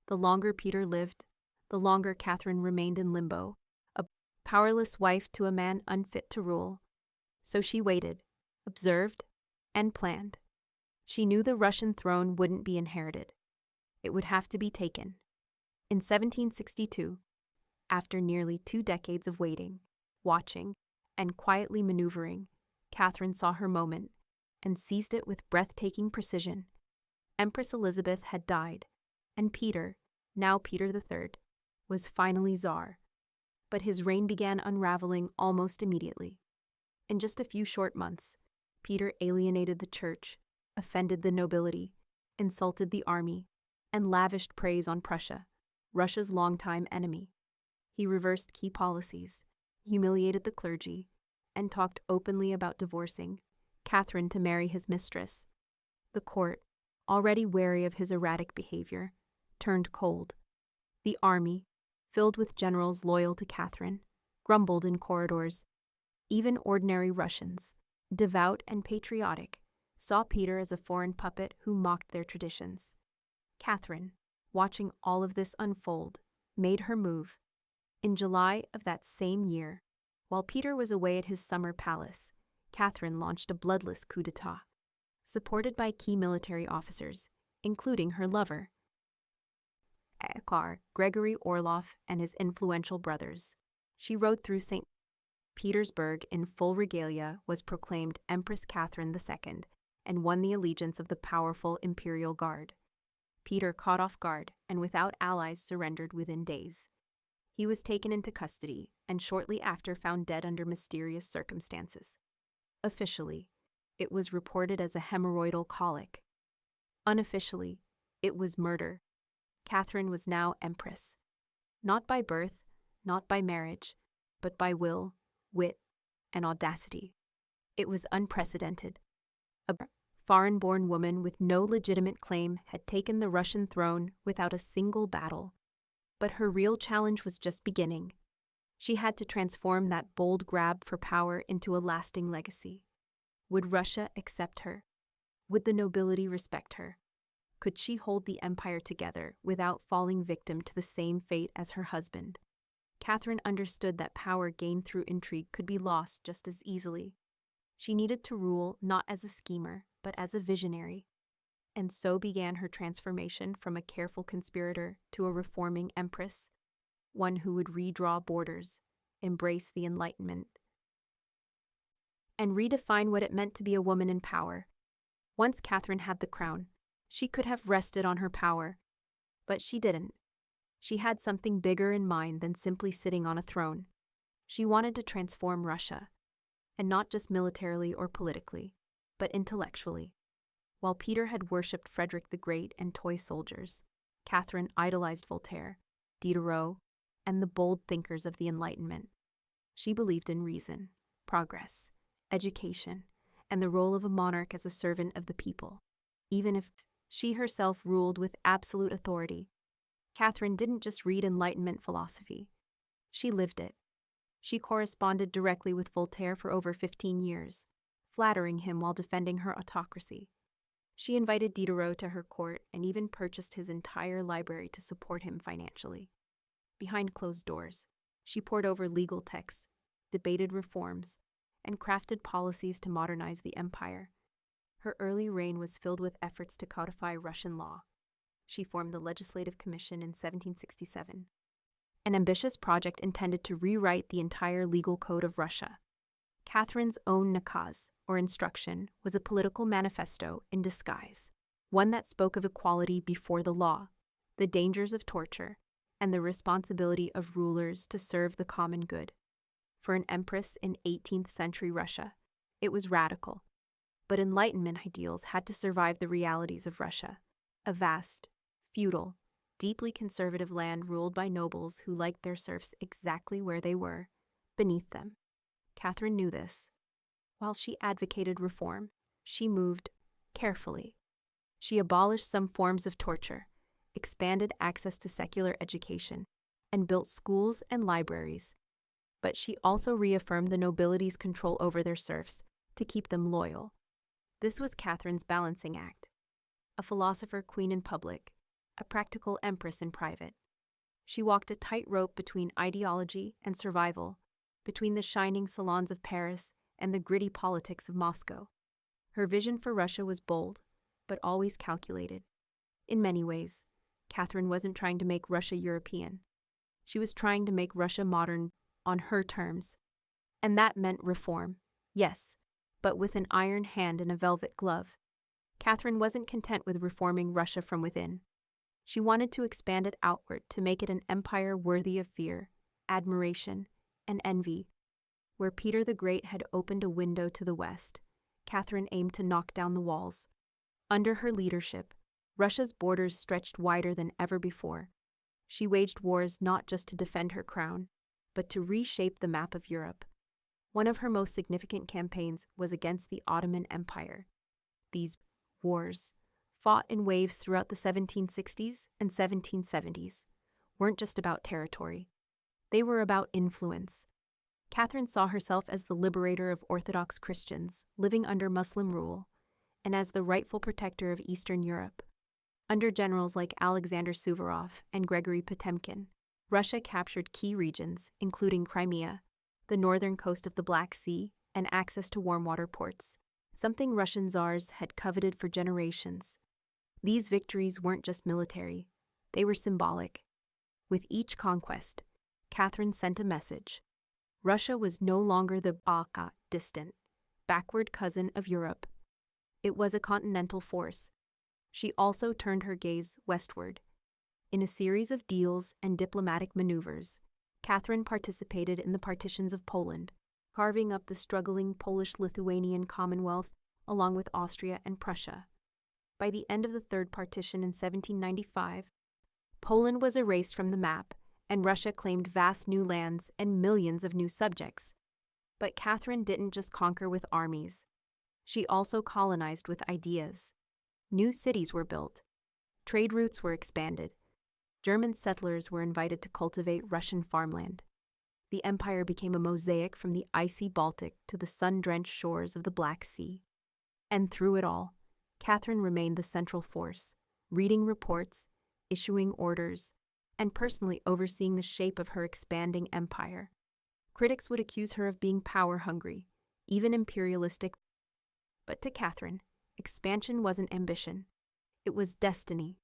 The longer Peter lived, the longer Catherine remained in limbo, a powerless wife to a man unfit to rule. So she waited, observed, and planned. She knew the Russian throne wouldn't be inherited. It would have to be taken. In 1762, after nearly 2 decades of waiting, watching, and quietly maneuvering, Catherine saw her moment and seized it with breathtaking precision. Empress Elizabeth had died, and Peter, now Peter III, was finally Tsar. But his reign began unraveling almost immediately. In just a few short months, Peter alienated the church, offended the nobility, insulted the army, and lavished praise on Prussia, Russia's longtime enemy. He reversed key policies, humiliated the clergy, and talked openly about divorcing Catherine to marry his mistress. The court, already wary of his erratic behavior, turned cold. The army, filled with generals loyal to Catherine, grumbled in corridors. Even ordinary Russians, devout and patriotic, saw Peter as a foreign puppet who mocked their traditions. Catherine, watching all of this unfold, made her move. In July of that same year, while Peter was away at his summer palace, Catherine launched a bloodless coup d'etat. Supported by key military officers, including her lover, Gregory Orloff, and his influential brothers, she rode through St. Petersburg in full regalia, was proclaimed Empress Catherine II, and won the allegiance of the powerful imperial guard. Peter, caught off guard and without allies, surrendered within days. He was taken into custody and shortly after found dead under mysterious circumstances. Officially, it was reported as a hemorrhoidal colic. Unofficially, it was murder. Catherine was now empress. Not by birth, not by marriage, but by will, wit, and audacity. It was unprecedented. A foreign-born woman with no legitimate claim had taken the Russian throne without a single battle. But her real challenge was just beginning. She had to transform that bold grab for power into a lasting legacy. Would Russia accept her? Would the nobility respect her? Could she hold the empire together without falling victim to the same fate as her husband? Catherine understood that power gained through intrigue could be lost just as easily. She needed to rule not as a schemer, but as a visionary. And so began her transformation from a careful conspirator to a reforming empress, one who would redraw borders, embrace the Enlightenment, and redefine what it meant to be a woman in power. Once Catherine had the crown, she could have rested on her power, but she didn't. She had something bigger in mind than simply sitting on a throne. She wanted to transform Russia, and not just militarily or politically, but intellectually. While Peter had worshipped Frederick the Great and toy soldiers, Catherine idolized Voltaire, Diderot, and the bold thinkers of the Enlightenment. She believed in reason, progress, education, and the role of a monarch as a servant of the people. Even if she herself ruled with absolute authority, Catherine didn't just read Enlightenment philosophy. She lived it. She corresponded directly with Voltaire for over 15 years, flattering him while defending her autocracy. She invited Diderot to her court and even purchased his entire library to support him financially. Behind closed doors, she pored over legal texts, debated reforms, and crafted policies to modernize the empire. Her early reign was filled with efforts to codify Russian law. She formed the Legislative Commission in 1767, an ambitious project intended to rewrite the entire legal code of Russia. Catherine's own nakaz, or instruction, was a political manifesto in disguise, one that spoke of equality before the law, the dangers of torture, and the responsibility of rulers to serve the common good. For an empress in 18th century Russia, it was radical. But Enlightenment ideals had to survive the realities of Russia, a vast, feudal, deeply conservative land ruled by nobles who liked their serfs exactly where they were, beneath them. Catherine knew this. While she advocated reform, she moved carefully. She abolished some forms of torture, expanded access to secular education, and built schools and libraries. But she also reaffirmed the nobility's control over their serfs to keep them loyal. This was Catherine's balancing act. A philosopher queen in public, a practical empress in private. She walked a tightrope between ideology and survival, between the shining salons of Paris and the gritty politics of Moscow. Her vision for Russia was bold, but always calculated. In many ways, Catherine wasn't trying to make Russia European. She was trying to make Russia modern on her terms. And that meant reform, yes, but with an iron hand and a velvet glove. Catherine wasn't content with reforming Russia from within. She wanted to expand it outward to make it an empire worthy of fear, admiration, and envy. Where Peter the Great had opened a window to the west, Catherine aimed to knock down the walls. Under her leadership, Russia's borders stretched wider than ever before. She waged wars not just to defend her crown, but to reshape the map of Europe. One of her most significant campaigns was against the Ottoman Empire. These wars, fought in waves throughout the 1760s and 1770s, weren't just about territory. They were about influence. Catherine saw herself as the liberator of Orthodox Christians living under Muslim rule, and as the rightful protector of Eastern Europe. Under generals like Alexander Suvorov and Gregory Potemkin, Russia captured key regions, including Crimea, the northern coast of the Black Sea, and access to warm water ports, something Russian czars had coveted for generations. These victories weren't just military, they were symbolic. With each conquest, Catherine sent a message. Russia was no longer the distant, backward cousin of Europe. It was a continental force. She also turned her gaze westward. In a series of deals and diplomatic maneuvers, Catherine participated in the partitions of Poland, carving up the struggling Polish-Lithuanian Commonwealth along with Austria and Prussia. By the end of the Third Partition in 1795, Poland was erased from the map, and Russia claimed vast new lands and millions of new subjects. But Catherine didn't just conquer with armies. She also colonized with ideas. New cities were built. Trade routes were expanded. German settlers were invited to cultivate Russian farmland. The empire became a mosaic from the icy Baltic to the sun-drenched shores of the Black Sea. And through it all, Catherine remained the central force, reading reports, issuing orders, and personally overseeing the shape of her expanding empire. Critics would accuse her of being power-hungry, even imperialistic. But to Catherine, expansion wasn't ambition. It was destiny.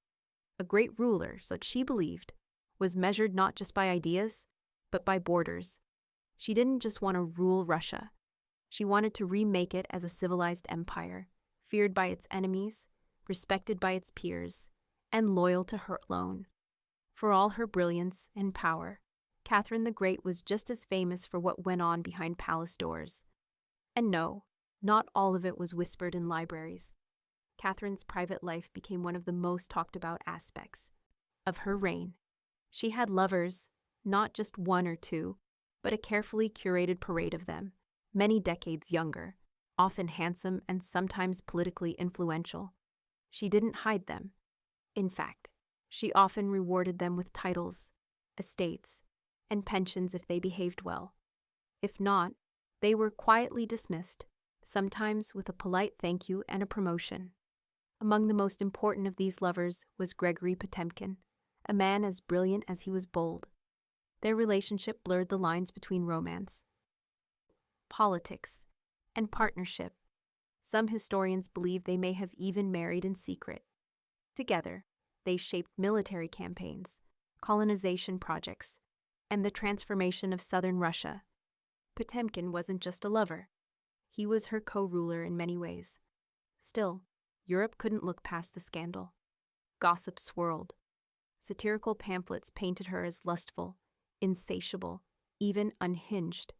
A great ruler, so she believed, was measured not just by ideas, but by borders. She didn't just want to rule Russia. She wanted to remake it as a civilized empire, feared by its enemies, respected by its peers, and loyal to her alone. For all her brilliance and power, Catherine the Great was just as famous for what went on behind palace doors. And no, not all of it was whispered in libraries. Catherine's private life became one of the most talked about aspects of her reign. She had lovers, not just one or two, but a carefully curated parade of them, many decades younger, often handsome and sometimes politically influential. She didn't hide them. In fact, she often rewarded them with titles, estates, and pensions if they behaved well. If not, they were quietly dismissed, sometimes with a polite thank you and a promotion. Among the most important of these lovers was Gregory Potemkin, a man as brilliant as he was bold. Their relationship blurred the lines between romance, politics, and partnership. Some historians believe they may have even married in secret. Together, they shaped military campaigns, colonization projects, and the transformation of southern Russia. Potemkin wasn't just a lover. He was her co-ruler in many ways. Still, Europe couldn't look past the scandal. Gossip swirled. Satirical pamphlets painted her as lustful, insatiable, even unhinged.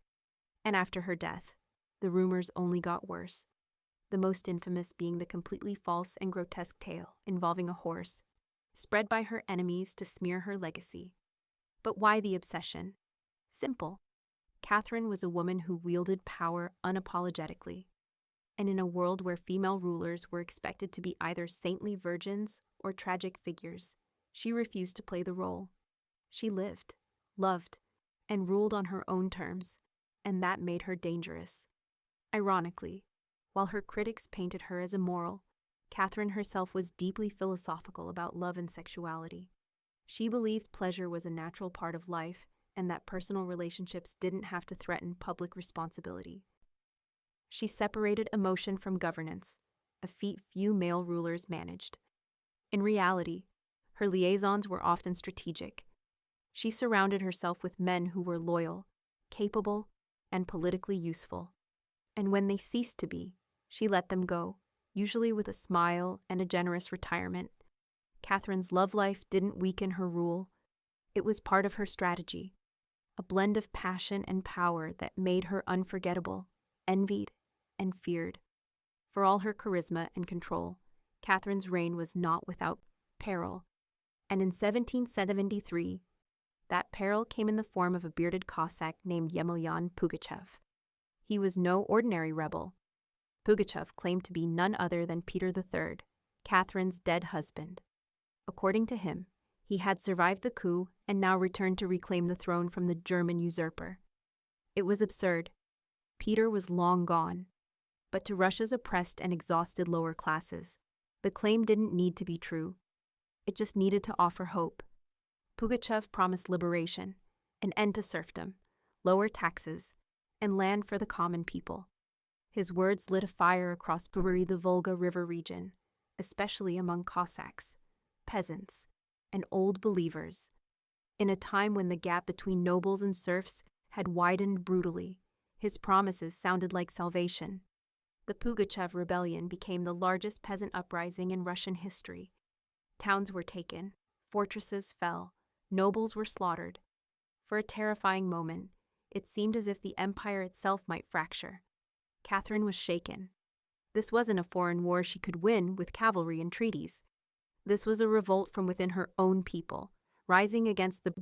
And after her death, the rumors only got worse, the most infamous being the completely false and grotesque tale involving a horse, spread by her enemies to smear her legacy. But why the obsession? Simple. Catherine was a woman who wielded power unapologetically. And in a world where female rulers were expected to be either saintly virgins or tragic figures, she refused to play the role. She lived, loved, and ruled on her own terms, and that made her dangerous. Ironically, while her critics painted her as immoral, Catherine herself was deeply philosophical about love and sexuality. She believed pleasure was a natural part of life and that personal relationships didn't have to threaten public responsibility. She separated emotion from governance, a feat few male rulers managed. In reality, her liaisons were often strategic. She surrounded herself with men who were loyal, capable, and politically useful. And when they ceased to be, she let them go, usually with a smile and a generous retirement. Catherine's love life didn't weaken her rule. It was part of her strategy, a blend of passion and power that made her unforgettable, envied, and feared. For all her charisma and control, Catherine's reign was not without peril. And in 1773, that peril came in the form of a bearded Cossack named Yemelyan Pugachev. He was no ordinary rebel. Pugachev claimed to be none other than Peter III, Catherine's dead husband. According to him, He had survived the coup and now returned to reclaim the throne from the German usurper. It was absurd. Peter was long gone. But to Russia's oppressed and exhausted lower classes, the claim didn't need to be true. It just needed to offer hope. Pugachev promised liberation, an end to serfdom, lower taxes, and land for the common people. His words lit a fire across the Volga River region, especially among Cossacks, peasants, and old believers. In a time when the gap between nobles and serfs had widened brutally, his promises sounded like salvation. The Pugachev Rebellion became the largest peasant uprising in Russian history. Towns were taken, fortresses fell, nobles were slaughtered. For a terrifying moment, it seemed as if the empire itself might fracture. Catherine was shaken. This wasn't a foreign war she could win with cavalry and treaties. This was a revolt from within her own people, rising against the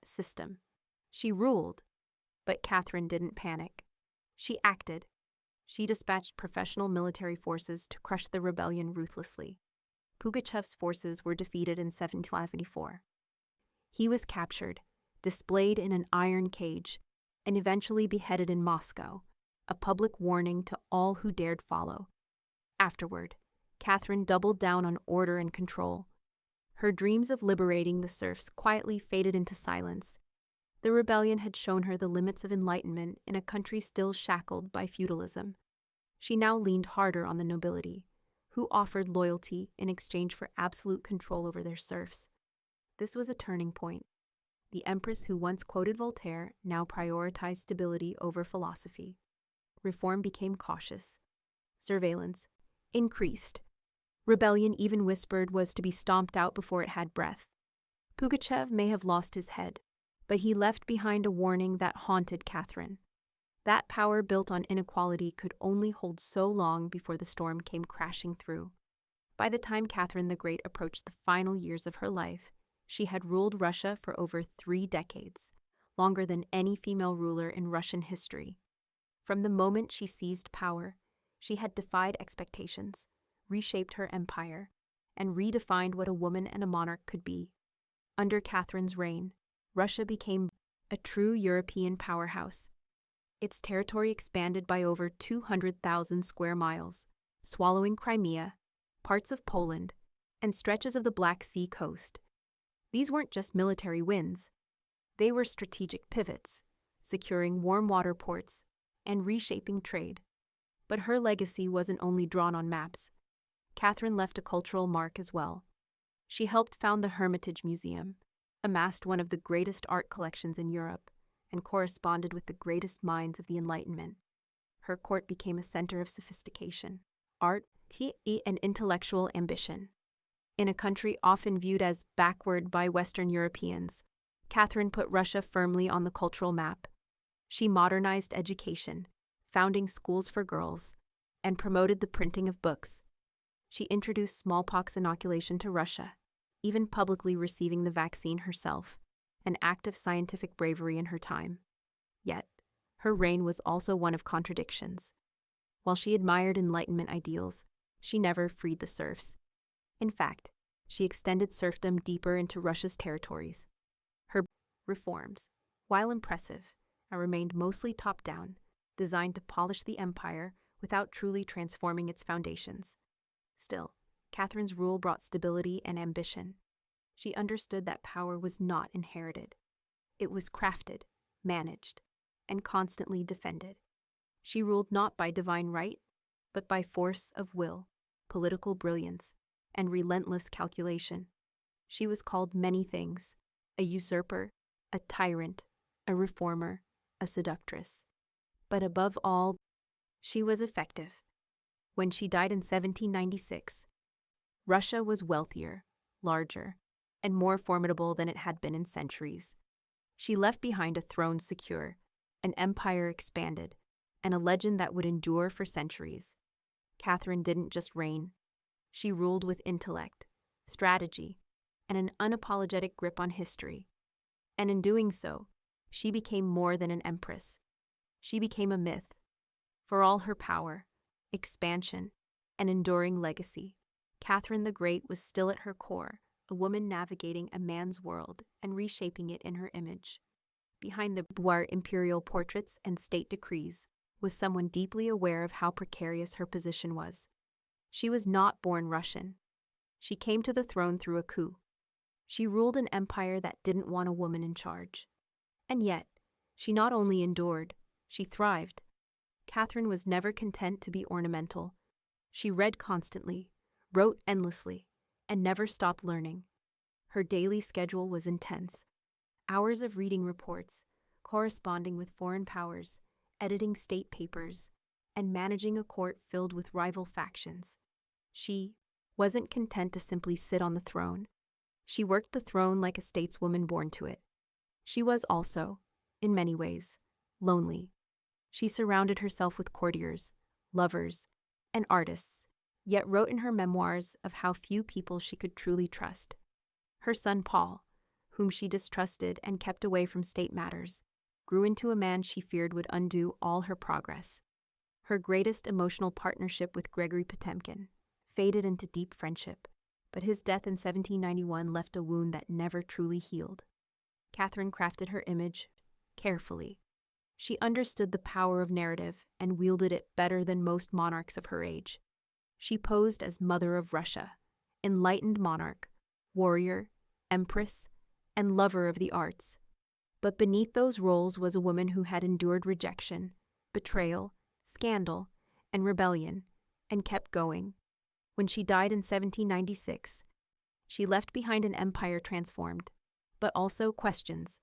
system. She ruled, but Catherine didn't panic. She acted. She dispatched professional military forces to crush the rebellion ruthlessly. Pugachev's forces were defeated in 1774. He was captured, displayed in an iron cage, and eventually beheaded in Moscow, a public warning to all who dared follow. Afterward, Catherine doubled down on order and control. Her dreams of liberating the serfs quietly faded into silence. The rebellion had shown her the limits of enlightenment in a country still shackled by feudalism. She now leaned harder on the nobility, who offered loyalty in exchange for absolute control over their serfs. This was a turning point. The empress who once quoted Voltaire now prioritized stability over philosophy. Reform became cautious. Surveillance increased. Rebellion even whispered was to be stomped out before it had breath. Pugachev may have lost his head, but he left behind a warning that haunted Catherine. That power built on inequality could only hold so long before the storm came crashing through. By the time Catherine the Great approached the final years of her life, she had ruled Russia for over 3 decades, longer than any female ruler in Russian history. From the moment she seized power, she had defied expectations, reshaped her empire, and redefined what a woman and a monarch could be. Under Catherine's reign, Russia became a true European powerhouse. Its territory expanded by over 200,000 square miles, swallowing Crimea, parts of Poland, and stretches of the Black Sea coast. These weren't just military wins. They were strategic pivots, securing warm water ports and reshaping trade. But her legacy wasn't only drawn on maps. Catherine left a cultural mark as well. She helped found the Hermitage Museum, amassed one of the greatest art collections in Europe, and corresponded with the greatest minds of the Enlightenment. Her court became a center of sophistication, art, and intellectual ambition. In a country often viewed as backward by Western Europeans, Catherine put Russia firmly on the cultural map. She modernized education, founding schools for girls, and promoted the printing of books. She introduced smallpox inoculation to Russia, even publicly receiving the vaccine herself, an act of scientific bravery in her time. Yet, her reign was also one of contradictions. While she admired Enlightenment ideals, she never freed the serfs. In fact, she extended serfdom deeper into Russia's territories. Her reforms, while impressive, remained mostly top-down, designed to polish the empire without truly transforming its foundations. Still, Catherine's rule brought stability and ambition. She understood that power was not inherited. It was crafted, managed, and constantly defended. She ruled not by divine right, but by force of will, political brilliance, and relentless calculation. She was called many things: a usurper, a tyrant, a reformer, a seductress. But above all, she was effective. When she died in 1796, Russia was wealthier, larger, and more formidable than it had been in centuries. She left behind a throne secure, an empire expanded, and a legend that would endure for centuries. Catherine didn't just reign. She ruled with intellect, strategy, and an unapologetic grip on history. And in doing so, she became more than an empress. She became a myth. For all her power, expansion, and enduring legacy, Catherine the Great was still at her core a woman navigating a man's world and reshaping it in her image. Behind the boudoir imperial portraits and state decrees was someone deeply aware of how precarious her position was. She was not born Russian. She came to the throne through a coup. She ruled an empire that didn't want a woman in charge. And yet, she not only endured, she thrived. Catherine was never content to be ornamental. She read constantly, wrote endlessly, and never stopped learning. Her daily schedule was intense. Hours of reading reports, corresponding with foreign powers, editing state papers, and managing a court filled with rival factions. She wasn't content to simply sit on the throne. She worked the throne like a stateswoman born to it. She was also, in many ways, lonely. She surrounded herself with courtiers, lovers, and artists, yet wrote in her memoirs of how few people she could truly trust. Her son Paul, whom she distrusted and kept away from state matters, grew into a man she feared would undo all her progress. Her greatest emotional partnership with Gregory Potemkin faded into deep friendship, but his death in 1791 left a wound that never truly healed. Catherine crafted her image carefully. She understood the power of narrative and wielded it better than most monarchs of her age. She posed as Mother of Russia, enlightened monarch, warrior, empress, and lover of the arts. But beneath those roles was a woman who had endured rejection, betrayal, scandal, and rebellion, and kept going. When she died in 1796, she left behind an empire transformed, but also questions.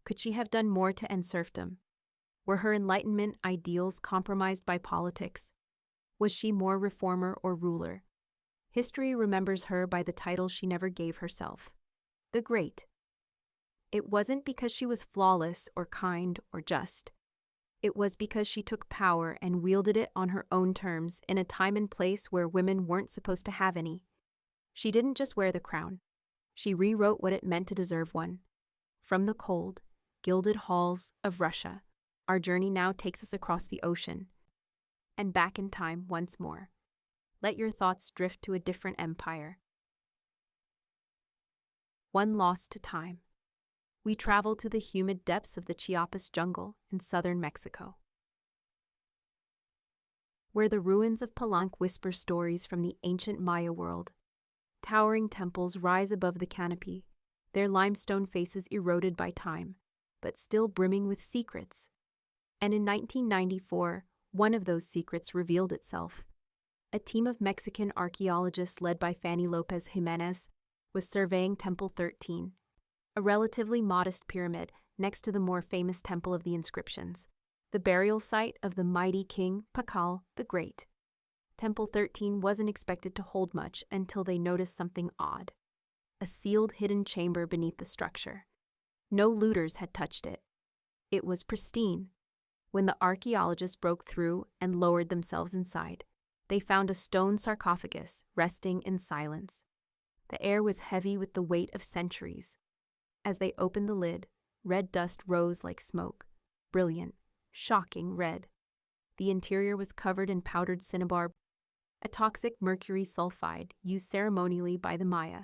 Could she have done more to end serfdom? Were her Enlightenment ideals compromised by politics? Was she more reformer or ruler? History remembers her by the title she never gave herself, the Great. It wasn't because she was flawless or kind or just. It was because she took power and wielded it on her own terms in a time and place where women weren't supposed to have any. She didn't just wear the crown. She rewrote what it meant to deserve one. From the cold, gilded halls of Russia, our journey now takes us across the ocean and back in time once more. Let your thoughts drift to a different empire. One lost to time. We travel to the humid depths of the Chiapas jungle in southern Mexico, where the ruins of Palenque whisper stories from the ancient Maya world. Towering temples rise above the canopy, their limestone faces eroded by time, but still brimming with secrets. And in 1994, one of those secrets revealed itself. A team of Mexican archaeologists led by Fanny Lopez Jimenez was surveying Temple 13, a relatively modest pyramid next to the more famous Temple of the Inscriptions, the burial site of the mighty king Pakal the Great. Temple 13 wasn't expected to hold much until they noticed something odd. A sealed hidden chamber beneath the structure. No looters had touched it. It was pristine. When the archaeologists broke through and lowered themselves inside, they found a stone sarcophagus resting in silence. The air was heavy with the weight of centuries. As they opened the lid, red dust rose like smoke, brilliant, shocking red. The interior was covered in powdered cinnabar, a toxic mercury sulfide used ceremonially by the Maya.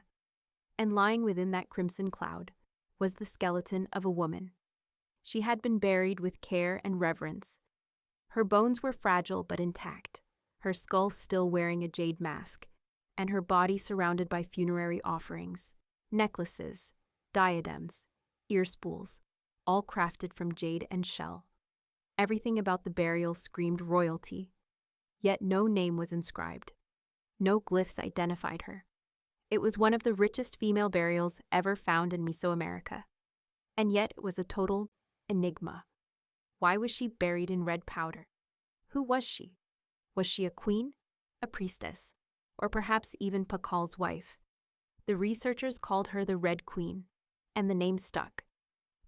And lying within that crimson cloud was the skeleton of a woman. She had been buried with care and reverence. Her bones were fragile but intact, her skull still wearing a jade mask, and her body surrounded by funerary offerings, necklaces, diadems, ear spools, all crafted from jade and shell. Everything about the burial screamed royalty, yet no name was inscribed. No glyphs identified her. It was one of the richest female burials ever found in Mesoamerica. And yet it was a total enigma. Why was she buried in red powder? Who was she? Was she a queen, a priestess, or perhaps even Pakal's wife? The researchers called her the Red Queen, and the name stuck.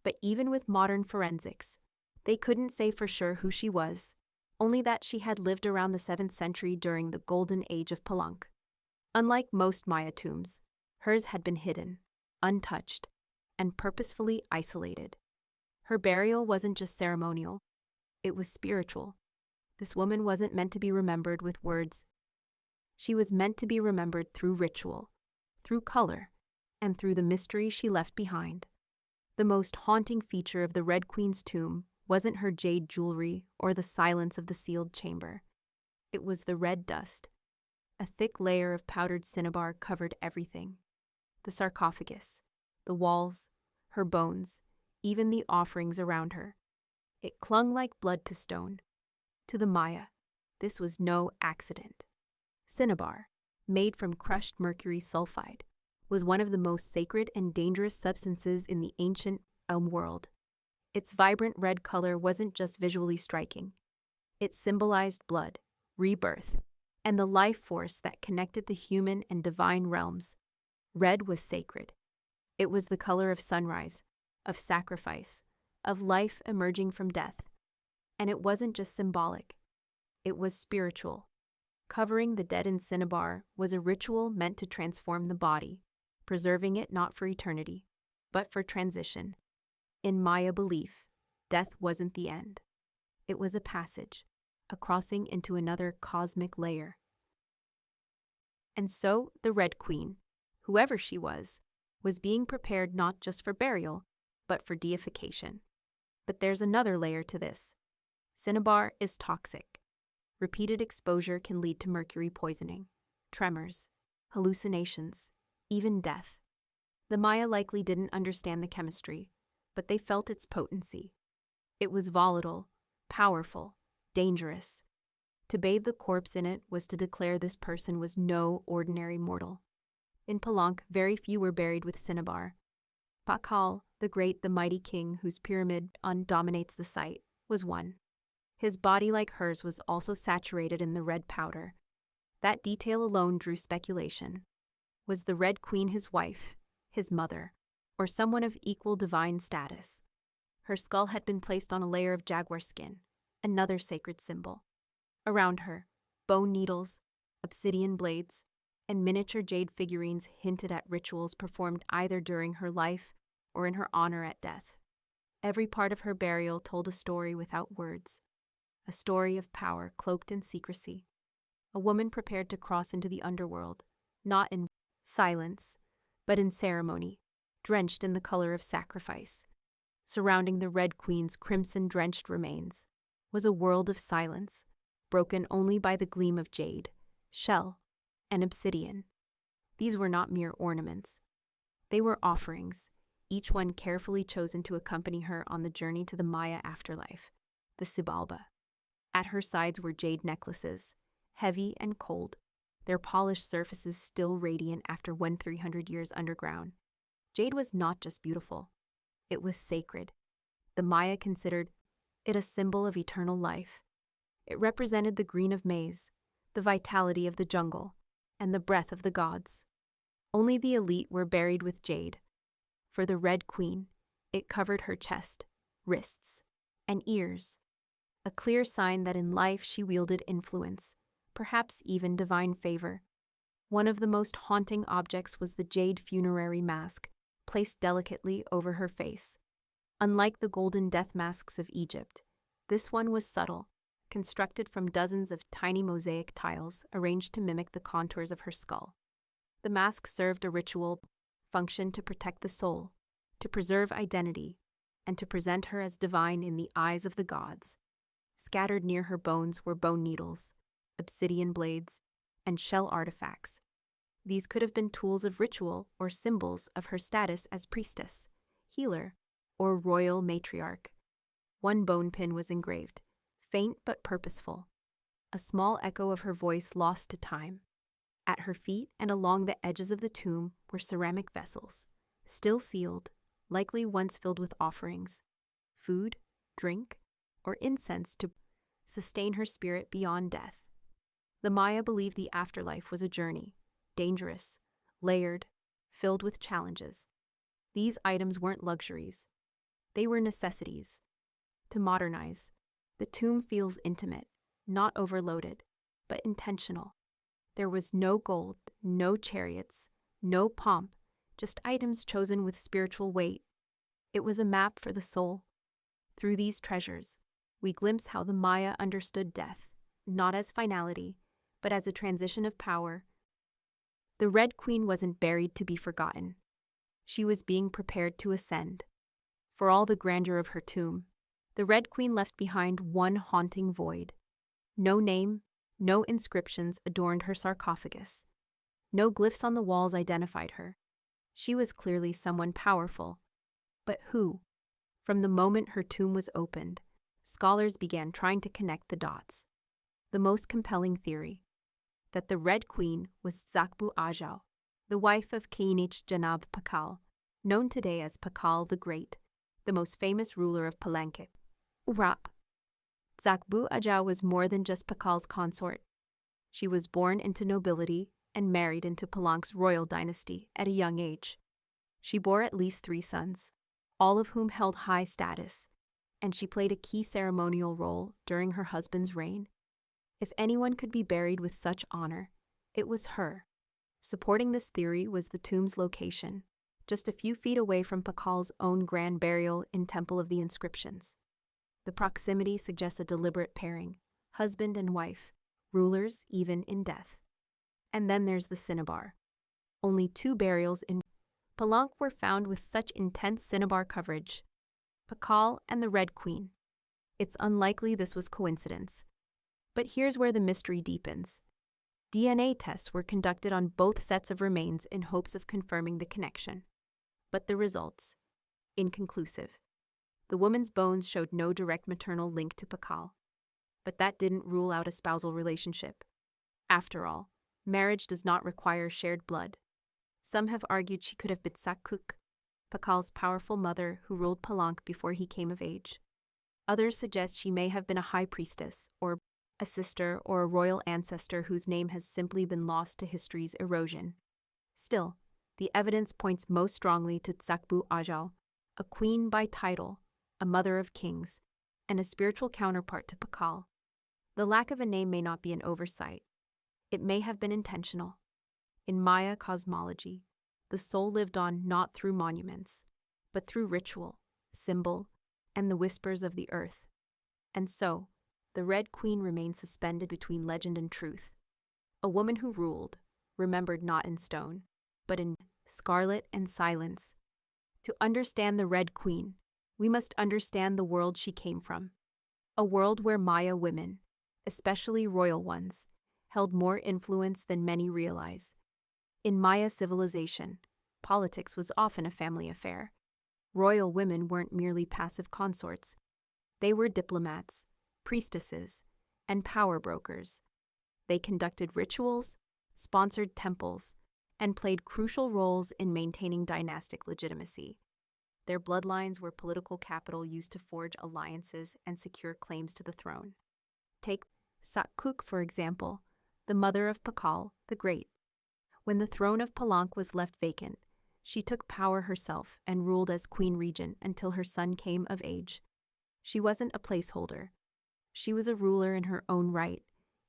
But even with modern forensics, they couldn't say for sure who she was, only that she had lived around the 7th century during the Golden Age of Palenque. Unlike most Maya tombs, hers had been hidden, untouched, and purposefully isolated. Her burial wasn't just ceremonial, it was spiritual. This woman wasn't meant to be remembered with words. She was meant to be remembered through ritual, through color, and through the mystery she left behind. The most haunting feature of the Red Queen's tomb wasn't her jade jewelry or the silence of the sealed chamber. It was the red dust. A thick layer of powdered cinnabar covered everything. The sarcophagus, the walls, her bones, even the offerings around her. It clung like blood to stone. To the Maya, this was no accident. Cinnabar, made from crushed mercury sulfide, was one of the most sacred and dangerous substances in the ancient world. Its vibrant red color wasn't just visually striking. It symbolized blood, rebirth, and the life force that connected the human and divine realms. Red was sacred. It was the color of sunrise, of sacrifice, of life emerging from death. And it wasn't just symbolic. It was spiritual. Covering the dead in cinnabar was a ritual meant to transform the body, preserving it not for eternity, but for transition. In Maya belief, death wasn't the end. It was a passage, a crossing into another cosmic layer. And so the Red Queen, whoever she was being prepared not just for burial, but for deification. But there's another layer to this. Cinnabar is toxic. Repeated exposure can lead to mercury poisoning, tremors, hallucinations, even death. The Maya likely didn't understand the chemistry, but they felt its potency. It was volatile, powerful, dangerous. To bathe the corpse in it was to declare this person was no ordinary mortal. In Palenque, very few were buried with cinnabar. Pakal, the great, the mighty king whose pyramid dominates the site, was one. His body, like hers, was also saturated in the red powder. That detail alone drew speculation. Was the Red Queen his wife, his mother, or someone of equal divine status? Her skull had been placed on a layer of jaguar skin, another sacred symbol. Around her, bone needles, obsidian blades, and miniature jade figurines hinted at rituals performed either during her life or in her honor at death. Every part of her burial told a story without words, a story of power cloaked in secrecy. A woman prepared to cross into the underworld, not in silence, but in ceremony, drenched in the color of sacrifice. Surrounding the Red Queen's crimson-drenched remains was a world of silence, broken only by the gleam of jade, shell, and obsidian. These were not mere ornaments. They were offerings, each one carefully chosen to accompany her on the journey to the Maya afterlife, the Xibalba. At her sides were jade necklaces, heavy and cold, their polished surfaces still radiant after 300 years underground. Jade was not just beautiful, it was sacred. The Maya considered it a symbol of eternal life. It represented the green of maize, the vitality of the jungle, and the breath of the gods. Only the elite were buried with jade. For the Red Queen, it covered her chest, wrists, and ears, a clear sign that in life she wielded influence, perhaps even divine favor. One of the most haunting objects was the jade funerary mask, placed delicately over her face. Unlike the golden death masks of Egypt, this one was subtle, constructed from dozens of tiny mosaic tiles arranged to mimic the contours of her skull. The mask served a ritual function to protect the soul, to preserve identity, and to present her as divine in the eyes of the gods. Scattered near her bones were bone needles, obsidian blades, and shell artifacts. These could have been tools of ritual or symbols of her status as priestess, healer, or royal matriarch. One bone pin was engraved, faint but purposeful, a small echo of her voice lost to time. At her feet and along the edges of the tomb were ceramic vessels, still sealed, likely once filled with offerings, food, drink, or incense to sustain her spirit beyond death. The Maya believed the afterlife was a journey, dangerous, layered, filled with challenges. These items weren't luxuries. They were necessities. To modernize, the tomb feels intimate, not overloaded, but intentional. There was no gold, no chariots, no pomp, just items chosen with spiritual weight. It was a map for the soul. Through these treasures, we glimpse how the Maya understood death, not as finality, but as a transition of power. The Red Queen wasn't buried to be forgotten. She was being prepared to ascend. For all the grandeur of her tomb, the Red Queen left behind one haunting void. No name, no inscriptions adorned her sarcophagus. No glyphs on the walls identified her. She was clearly someone powerful. But who? From the moment her tomb was opened, scholars began trying to connect the dots. The most compelling theory: that the Red Queen was Zakbu Ajau, the wife of Keinich Janab Pakal, known today as Pakal the Great, the most famous ruler of Palenque. Urap. Zakbu Ajau was more than just Pakal's consort. She was born into nobility and married into Palank's royal dynasty at a young age. She bore at least 3 sons, all of whom held high status, and she played a key ceremonial role during her husband's reign. If anyone could be buried with such honor, it was her. Supporting this theory was the tomb's location, just a few feet away from Pakal's own grand burial in Temple of the Inscriptions. The proximity suggests a deliberate pairing, husband and wife, rulers even in death. And then there's the cinnabar. Only 2 burials in Palenque were found with such intense cinnabar coverage: Pakal and the Red Queen. It's unlikely this was coincidence. But here's where the mystery deepens. DNA tests were conducted on both sets of remains in hopes of confirming the connection. But the results? Inconclusive. The woman's bones showed no direct maternal link to Pakal. But that didn't rule out a spousal relationship. After all, marriage does not require shared blood. Some have argued she could have been Sakuk, Pakal's powerful mother who ruled Palenque before he came of age. Others suggest she may have been a high priestess, or a sister, or a royal ancestor whose name has simply been lost to history's erosion. Still, the evidence points most strongly to Zakbu Ajau, a queen by title, a mother of kings, and a spiritual counterpart to Pakal. The lack of a name may not be an oversight. It may have been intentional. In Maya cosmology, the soul lived on not through monuments, but through ritual, symbol, and the whispers of the earth. And so, the Red Queen remained suspended between legend and truth. A woman who ruled, remembered not in stone, but in scarlet and silence. To understand the Red Queen, we must understand the world she came from. A world where Maya women, especially royal ones, held more influence than many realize. In Maya civilization, politics was often a family affair. Royal women weren't merely passive consorts. They were diplomats, priestesses, and power brokers. They conducted rituals, sponsored temples, and played crucial roles in maintaining dynastic legitimacy. Their bloodlines were political capital used to forge alliances and secure claims to the throne. Take Sakuk, for example, the mother of Pakal the Great. When the throne of Palenque was left vacant, she took power herself and ruled as queen regent until her son came of age. She wasn't a placeholder. She was a ruler in her own right,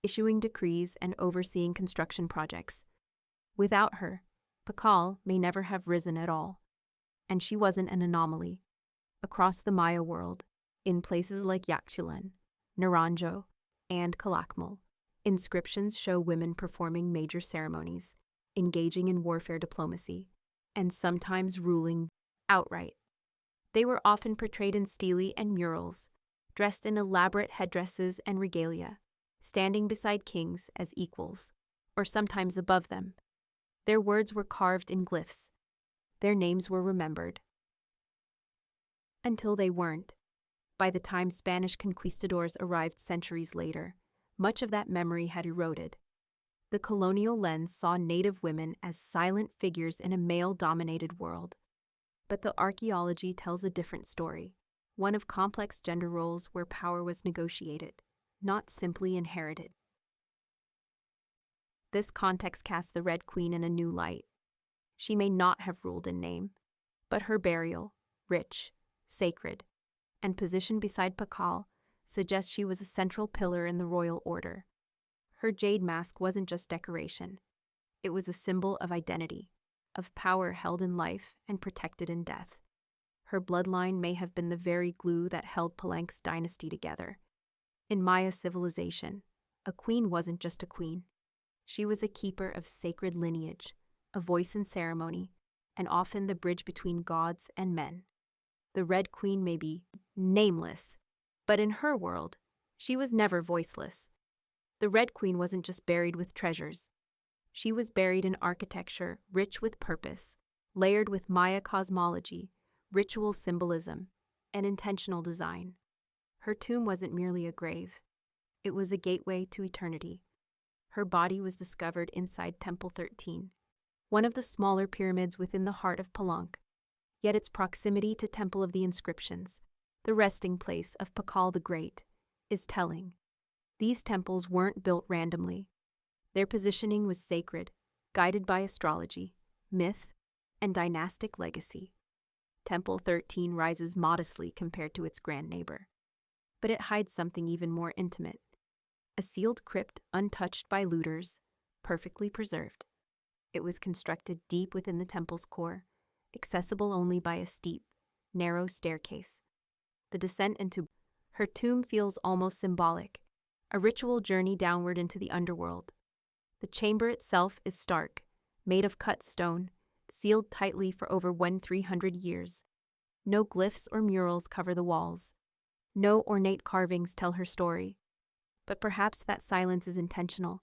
issuing decrees and overseeing construction projects. Without her, Pakal may never have risen at all. And she wasn't an anomaly. Across the Maya world, in places like Yaxchilan, Naranjo, and Calakmul, inscriptions show women performing major ceremonies, engaging in warfare diplomacy, and sometimes ruling outright. They were often portrayed in stele and murals, dressed in elaborate headdresses and regalia, standing beside kings as equals, or sometimes above them. Their words were carved in glyphs. Their names were remembered. Until they weren't. By the time Spanish conquistadors arrived centuries later, much of that memory had eroded. The colonial lens saw native women as silent figures in a male-dominated world. But the archaeology tells a different story, one of complex gender roles where power was negotiated, not simply inherited. This context casts the Red Queen in a new light. She may not have ruled in name, but her burial, rich, sacred, and positioned beside Pakal, suggests she was a central pillar in the royal order. Her jade mask wasn't just decoration. It was a symbol of identity, of power held in life and protected in death. Her bloodline may have been the very glue that held Palenque's dynasty together. In Maya civilization, a queen wasn't just a queen. She was a keeper of sacred lineage, a voice in ceremony, and often the bridge between gods and men. The Red Queen may be nameless, but in her world, she was never voiceless. The Red Queen wasn't just buried with treasures. She was buried in architecture rich with purpose, layered with Maya cosmology, ritual symbolism, and intentional design. Her tomb wasn't merely a grave. It was a gateway to eternity. Her body was discovered inside Temple 13, one of the smaller pyramids within the heart of Palenque. Yet its proximity to Temple of the Inscriptions, the resting place of Pakal the Great, is telling. These temples weren't built randomly. Their positioning was sacred, guided by astrology, myth, and dynastic legacy. Temple 13 rises modestly compared to its grand neighbor. But it hides something even more intimate. A sealed crypt untouched by looters, perfectly preserved. It was constructed deep within the temple's core, accessible only by a steep, narrow staircase. The descent into her tomb feels almost symbolic, a ritual journey downward into the underworld. The chamber itself is stark, made of cut stone, sealed tightly for over 300 years. No glyphs or murals cover the walls. No ornate carvings tell her story. But perhaps that silence is intentional.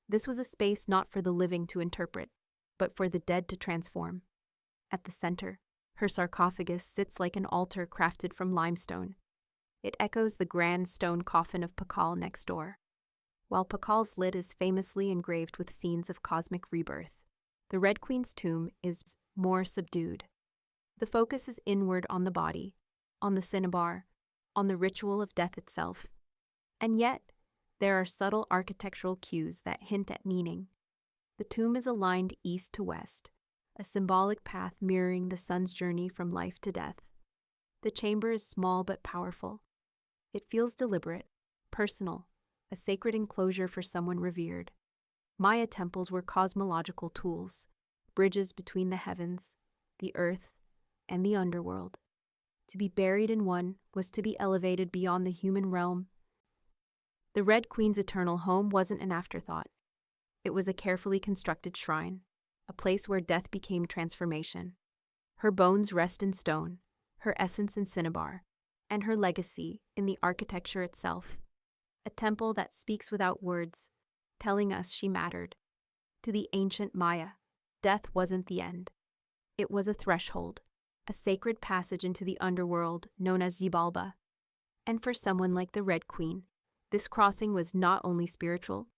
This was a space not for the living to interpret, but for the dead to transform. At the center, her sarcophagus sits like an altar crafted from limestone. It echoes the grand stone coffin of Pakal next door. While Pakal's lid is famously engraved with scenes of cosmic rebirth, the Red Queen's tomb is more subdued. The focus is inward on the body, on the cinnabar, on the ritual of death itself. And yet, there are subtle architectural cues that hint at meaning. The tomb is aligned east to west, a symbolic path mirroring the sun's journey from life to death. The chamber is small but powerful. It feels deliberate, personal, a sacred enclosure for someone revered. Maya temples were cosmological tools, bridges between the heavens, the earth, and the underworld. To be buried in one was to be elevated beyond the human realm. The Red Queen's eternal home wasn't an afterthought. It was a carefully constructed shrine, a place where death became transformation. Her bones rest in stone, her essence in cinnabar, and her legacy in the architecture itself. A temple that speaks without words, telling us she mattered. To the ancient Maya, death wasn't the end. It was a threshold, a sacred passage into the underworld known as Xibalba. And for someone like the Red Queen, this crossing was not only spiritual,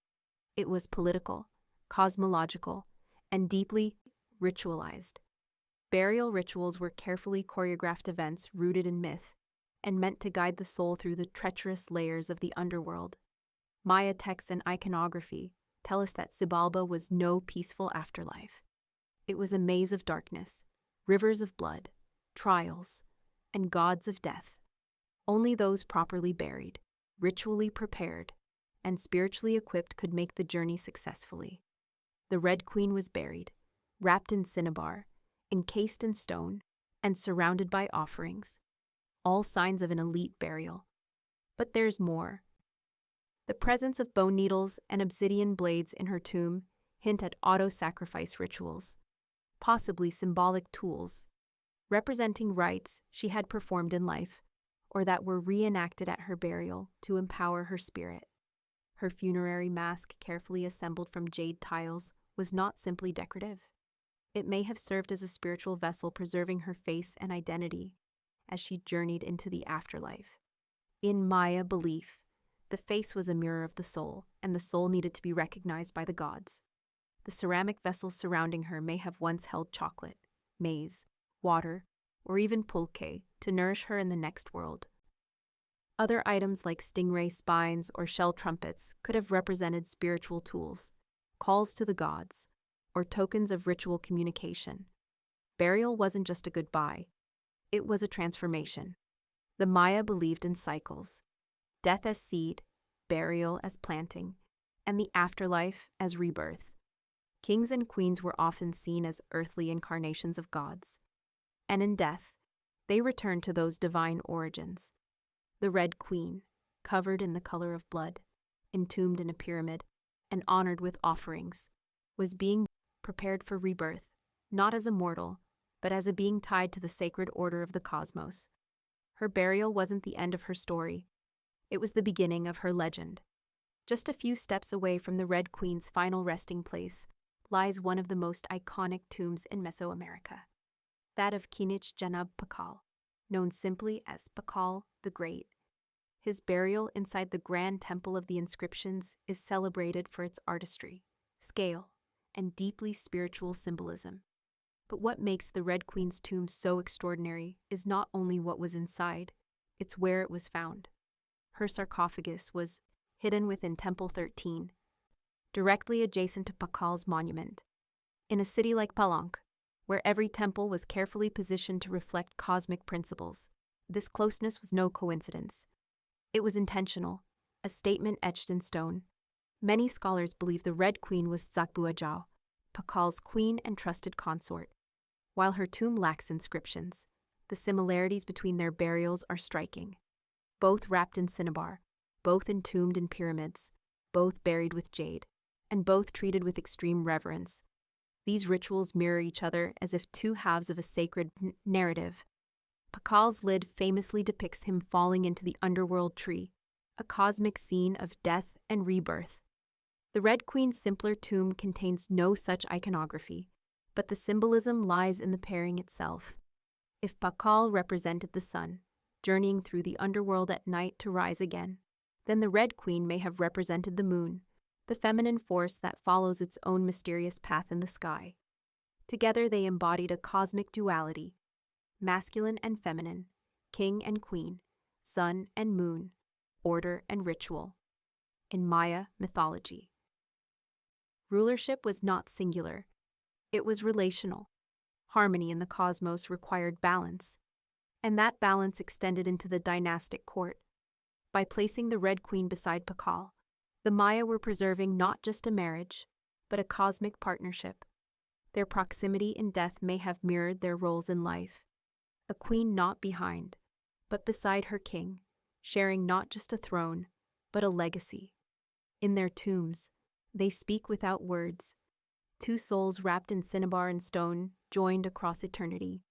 it was political, cosmological, and deeply ritualized. Burial rituals were carefully choreographed events rooted in myth and meant to guide the soul through the treacherous layers of the underworld. Maya texts and iconography tell us that Xibalba was no peaceful afterlife. It was a maze of darkness, rivers of blood, trials, and gods of death. Only those properly buried, ritually prepared, and spiritually equipped could make the journey successfully. The Red Queen was buried, wrapped in cinnabar, encased in stone, and surrounded by offerings. All signs of an elite burial. But there's more. The presence of bone needles and obsidian blades in her tomb hint at auto-sacrifice rituals, possibly symbolic tools, representing rites she had performed in life, or that were reenacted at her burial to empower her spirit. Her funerary mask, carefully assembled from jade tiles, was not simply decorative. It may have served as a spiritual vessel preserving her face and identity as she journeyed into the afterlife. In Maya belief, the face was a mirror of the soul, and the soul needed to be recognized by the gods. The ceramic vessels surrounding her may have once held chocolate, maize, water, or even pulque to nourish her in the next world. Other items like stingray spines or shell trumpets could have represented spiritual tools, calls to the gods, or tokens of ritual communication. Burial wasn't just a goodbye. It was a transformation. The Maya believed in cycles, death as seed, burial as planting, and the afterlife as rebirth. Kings and queens were often seen as earthly incarnations of gods, and in death, they returned to those divine origins. The Red Queen, covered in the color of blood, entombed in a pyramid, and honored with offerings, was being prepared for rebirth, not as a mortal, but as a being tied to the sacred order of the cosmos. Her burial wasn't the end of her story. It was the beginning of her legend. Just a few steps away from the Red Queen's final resting place lies one of the most iconic tombs in Mesoamerica, that of Kinich Janab Pakal, known simply as Pakal the Great. His burial inside the Grand Temple of the Inscriptions is celebrated for its artistry, scale, and deeply spiritual symbolism. But what makes the Red Queen's tomb so extraordinary is not only what was inside, it's where it was found. Her sarcophagus was hidden within Temple 13, directly adjacent to Pakal's monument. In a city like Palenque, where every temple was carefully positioned to reflect cosmic principles, this closeness was no coincidence. It was intentional, a statement etched in stone. Many scholars believe the Red Queen was Zakbuajao, Pakal's queen and trusted consort. While her tomb lacks inscriptions, the similarities between their burials are striking. Both wrapped in cinnabar, both entombed in pyramids, both buried with jade, and both treated with extreme reverence. These rituals mirror each other as if two halves of a sacred narrative. Pakal's lid famously depicts him falling into the underworld tree, a cosmic scene of death and rebirth. The Red Queen's simpler tomb contains no such iconography, but the symbolism lies in the pairing itself. If Pakal represented the sun, journeying through the underworld at night to rise again, then the Red Queen may have represented the moon, the feminine force that follows its own mysterious path in the sky. Together they embodied a cosmic duality, masculine and feminine, king and queen, sun and moon, order and ritual. In Maya mythology, rulership was not singular, it was relational. Harmony in the cosmos required balance, and that balance extended into the dynastic court. By placing the Red Queen beside Pakal, the Maya were preserving not just a marriage, but a cosmic partnership. Their proximity in death may have mirrored their roles in life. A queen not behind, but beside her king, sharing not just a throne, but a legacy. In their tombs, they speak without words. Two souls wrapped in cinnabar and stone, joined across eternity.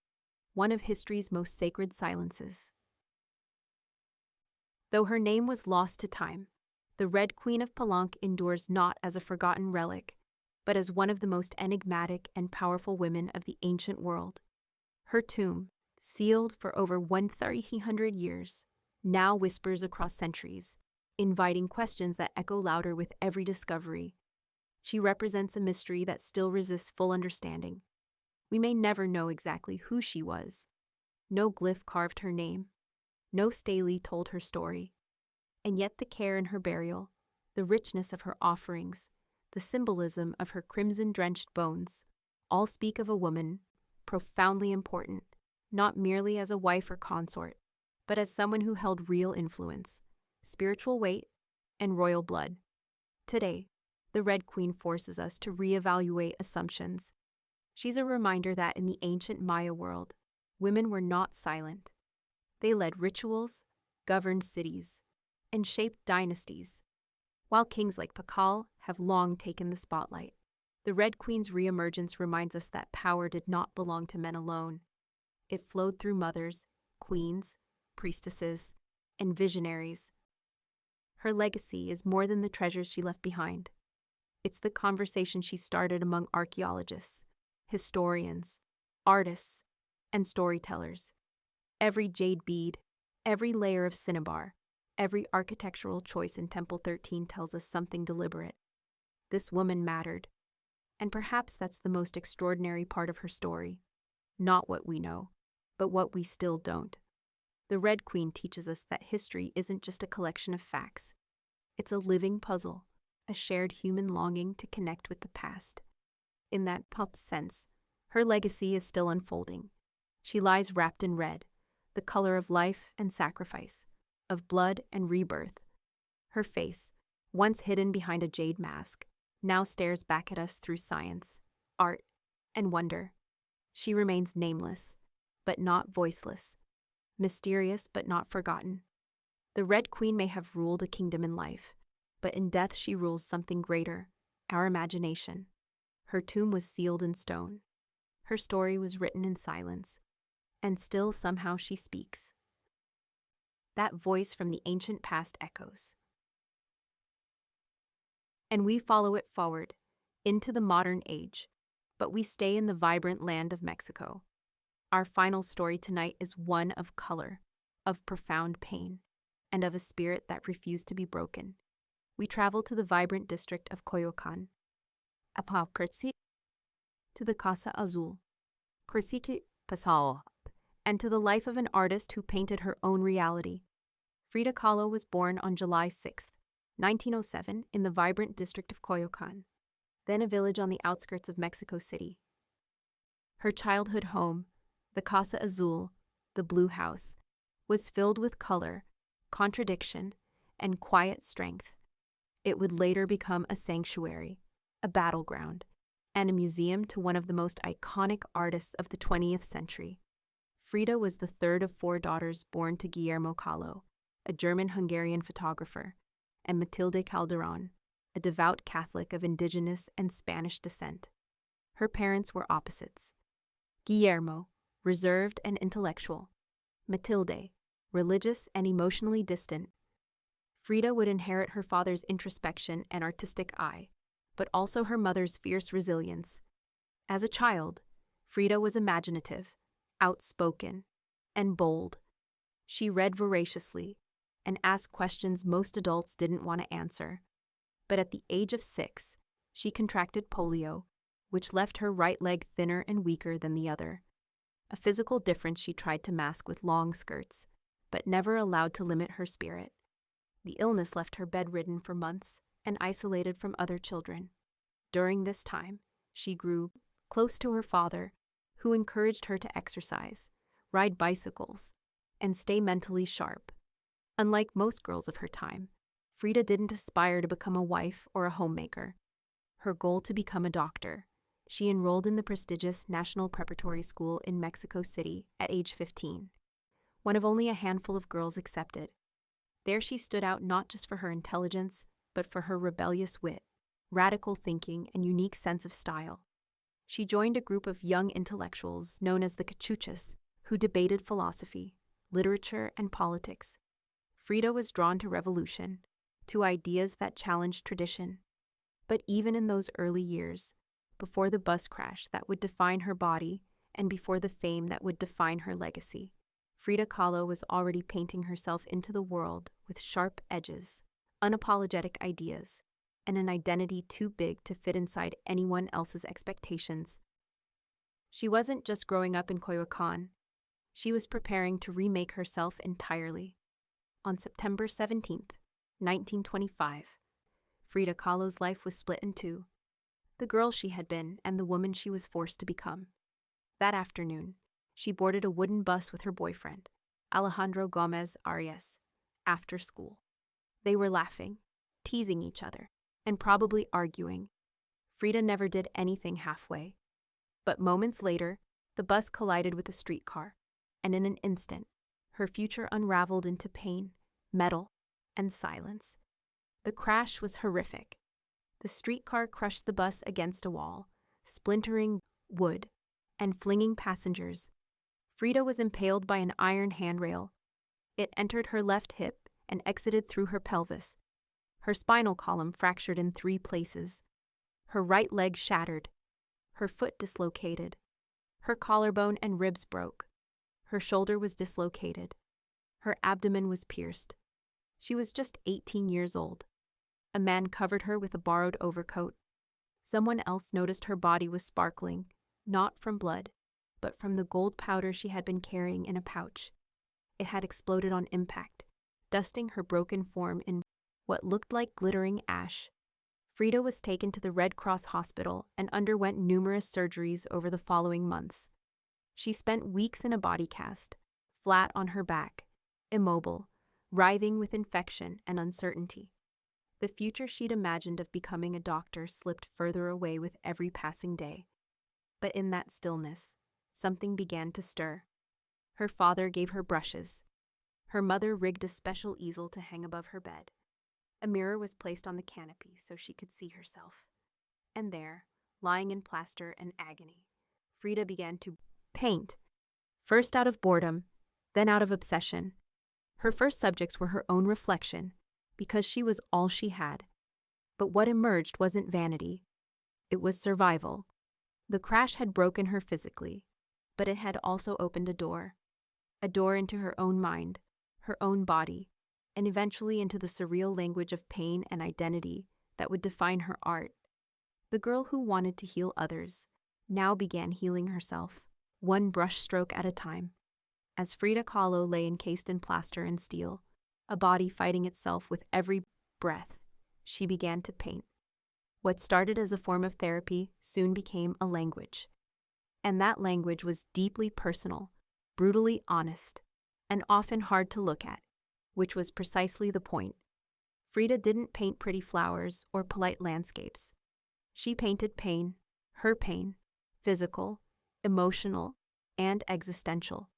One of history's most sacred silences. Though her name was lost to time, the Red Queen of Palenque endures not as a forgotten relic, but as one of the most enigmatic and powerful women of the ancient world. Her tomb, sealed for over 1,300 years, now whispers across centuries, inviting questions that echo louder with every discovery. She represents a mystery that still resists full understanding. We may never know exactly who she was. No glyph carved her name. No stele told her story. And yet the care in her burial, the richness of her offerings, the symbolism of her crimson-drenched bones, all speak of a woman profoundly important, not merely as a wife or consort, but as someone who held real influence, spiritual weight, and royal blood. Today, the Red Queen forces us to reevaluate assumptions. She's a reminder that in the ancient Maya world, women were not silent. They led rituals, governed cities, and shaped dynasties. While kings like Pakal have long taken the spotlight, the Red Queen's reemergence reminds us that power did not belong to men alone. It flowed through mothers, queens, priestesses, and visionaries. Her legacy is more than the treasures she left behind. It's the conversation she started among archaeologists, historians, artists, and storytellers. Every jade bead, every layer of cinnabar, every architectural choice in Temple 13 tells us something deliberate. This woman mattered, and perhaps that's the most extraordinary part of her story. Not what we know, but what we still don't. The Red Queen teaches us that history isn't just a collection of facts. It's a living puzzle, a shared human longing to connect with the past. In that sense, her legacy is still unfolding. She lies wrapped in red, the color of life and sacrifice, of blood and rebirth. Her face, once hidden behind a jade mask, now stares back at us through science, art, and wonder. She remains nameless, but not voiceless, mysterious but not forgotten. The Red Queen may have ruled a kingdom in life, but in death she rules something greater, our imagination. Her tomb was sealed in stone. Her story was written in silence, and still somehow she speaks. That voice from the ancient past echoes. And we follow it forward, into the modern age, but we stay in the vibrant land of Mexico. Our final story tonight is one of color, of profound pain, and of a spirit that refused to be broken. We travel to the vibrant district of Coyoacan, to the Casa Azul, and to the life of an artist who painted her own reality. Frida Kahlo was born on July 6, 1907, in the vibrant district of Coyoacan, then a village on the outskirts of Mexico City. Her childhood home, the Casa Azul, the Blue House, was filled with color, contradiction, and quiet strength. It would later become a sanctuary, a battleground, and a museum to one of the most iconic artists of the 20th century. Frida was the third of 4 daughters born to Guillermo Kahlo, a German-Hungarian photographer, and Matilde Calderon, a devout Catholic of indigenous and Spanish descent. Her parents were opposites. Guillermo, reserved and intellectual. Matilde, religious and emotionally distant. Frida would inherit her father's introspection and artistic eye, but also her mother's fierce resilience. As a child, Frida was imaginative, outspoken, and bold. She read voraciously and asked questions most adults didn't want to answer. But at the age of 6, she contracted polio, which left her right leg thinner and weaker than the other. A physical difference she tried to mask with long skirts, but never allowed to limit her spirit. The illness left her bedridden for months and isolated from other children. During this time, she grew close to her father, who encouraged her to exercise, ride bicycles, and stay mentally sharp. Unlike most girls of her time, Frida didn't aspire to become a wife or a homemaker. Her goal to become a doctor. She enrolled in the prestigious National Preparatory School in Mexico City at age 15, one of only a handful of girls accepted. There she stood out not just for her intelligence, but for her rebellious wit, radical thinking, and unique sense of style. She joined a group of young intellectuals known as the Cachuchas, who debated philosophy, literature, and politics. Frida was drawn to revolution, to ideas that challenged tradition. But even in those early years, before the bus crash that would define her body and before the fame that would define her legacy, Frida Kahlo was already painting herself into the world with sharp edges, unapologetic ideas, and an identity too big to fit inside anyone else's expectations. She wasn't just growing up in Coyoacan. She was preparing to remake herself entirely. On September 17th, 1925, Frida Kahlo's life was split in two, the girl she had been and the woman she was forced to become. That afternoon, she boarded a wooden bus with her boyfriend, Alejandro Gomez Arias, after school. They were laughing, teasing each other, and probably arguing. Frida never did anything halfway. But moments later, the bus collided with a streetcar, and in an instant, her future unraveled into pain, metal, and silence. The crash was horrific. The streetcar crushed the bus against a wall, splintering wood and flinging passengers. Frida was impaled by an iron handrail. It entered her left hip and exited through her pelvis. Her spinal column fractured in 3 places. Her right leg shattered. Her foot dislocated. Her collarbone and ribs broke. Her shoulder was dislocated. Her abdomen was pierced. She was just 18 years old. A man covered her with a borrowed overcoat. Someone else noticed her body was sparkling, not from blood, but from the gold powder she had been carrying in a pouch. It had exploded on impact, dusting her broken form in what looked like glittering ash. Frida was taken to the Red Cross hospital and underwent numerous surgeries over the following months. She spent weeks in a body cast, flat on her back, immobile, writhing with infection and uncertainty. The future she'd imagined of becoming a doctor slipped further away with every passing day. But in that stillness, something began to stir. Her father gave her brushes. Her mother rigged a special easel to hang above her bed. A mirror was placed on the canopy so she could see herself. And there, lying in plaster and agony, Frida began to paint, first out of boredom, then out of obsession. Her first subjects were her own reflection, because she was all she had. But what emerged wasn't vanity. It was survival. The crash had broken her physically, but it had also opened a door into her own mind, her own body, and eventually into the surreal language of pain and identity that would define her art. The girl who wanted to heal others now began healing herself, one brushstroke at a time. As Frida Kahlo lay encased in plaster and steel, a body fighting itself with every breath, she began to paint. What started as a form of therapy soon became a language. And that language was deeply personal, brutally honest, and often hard to look at, which was precisely the point. Frida didn't paint pretty flowers or polite landscapes. She painted pain, her pain, physical, emotional, and existential.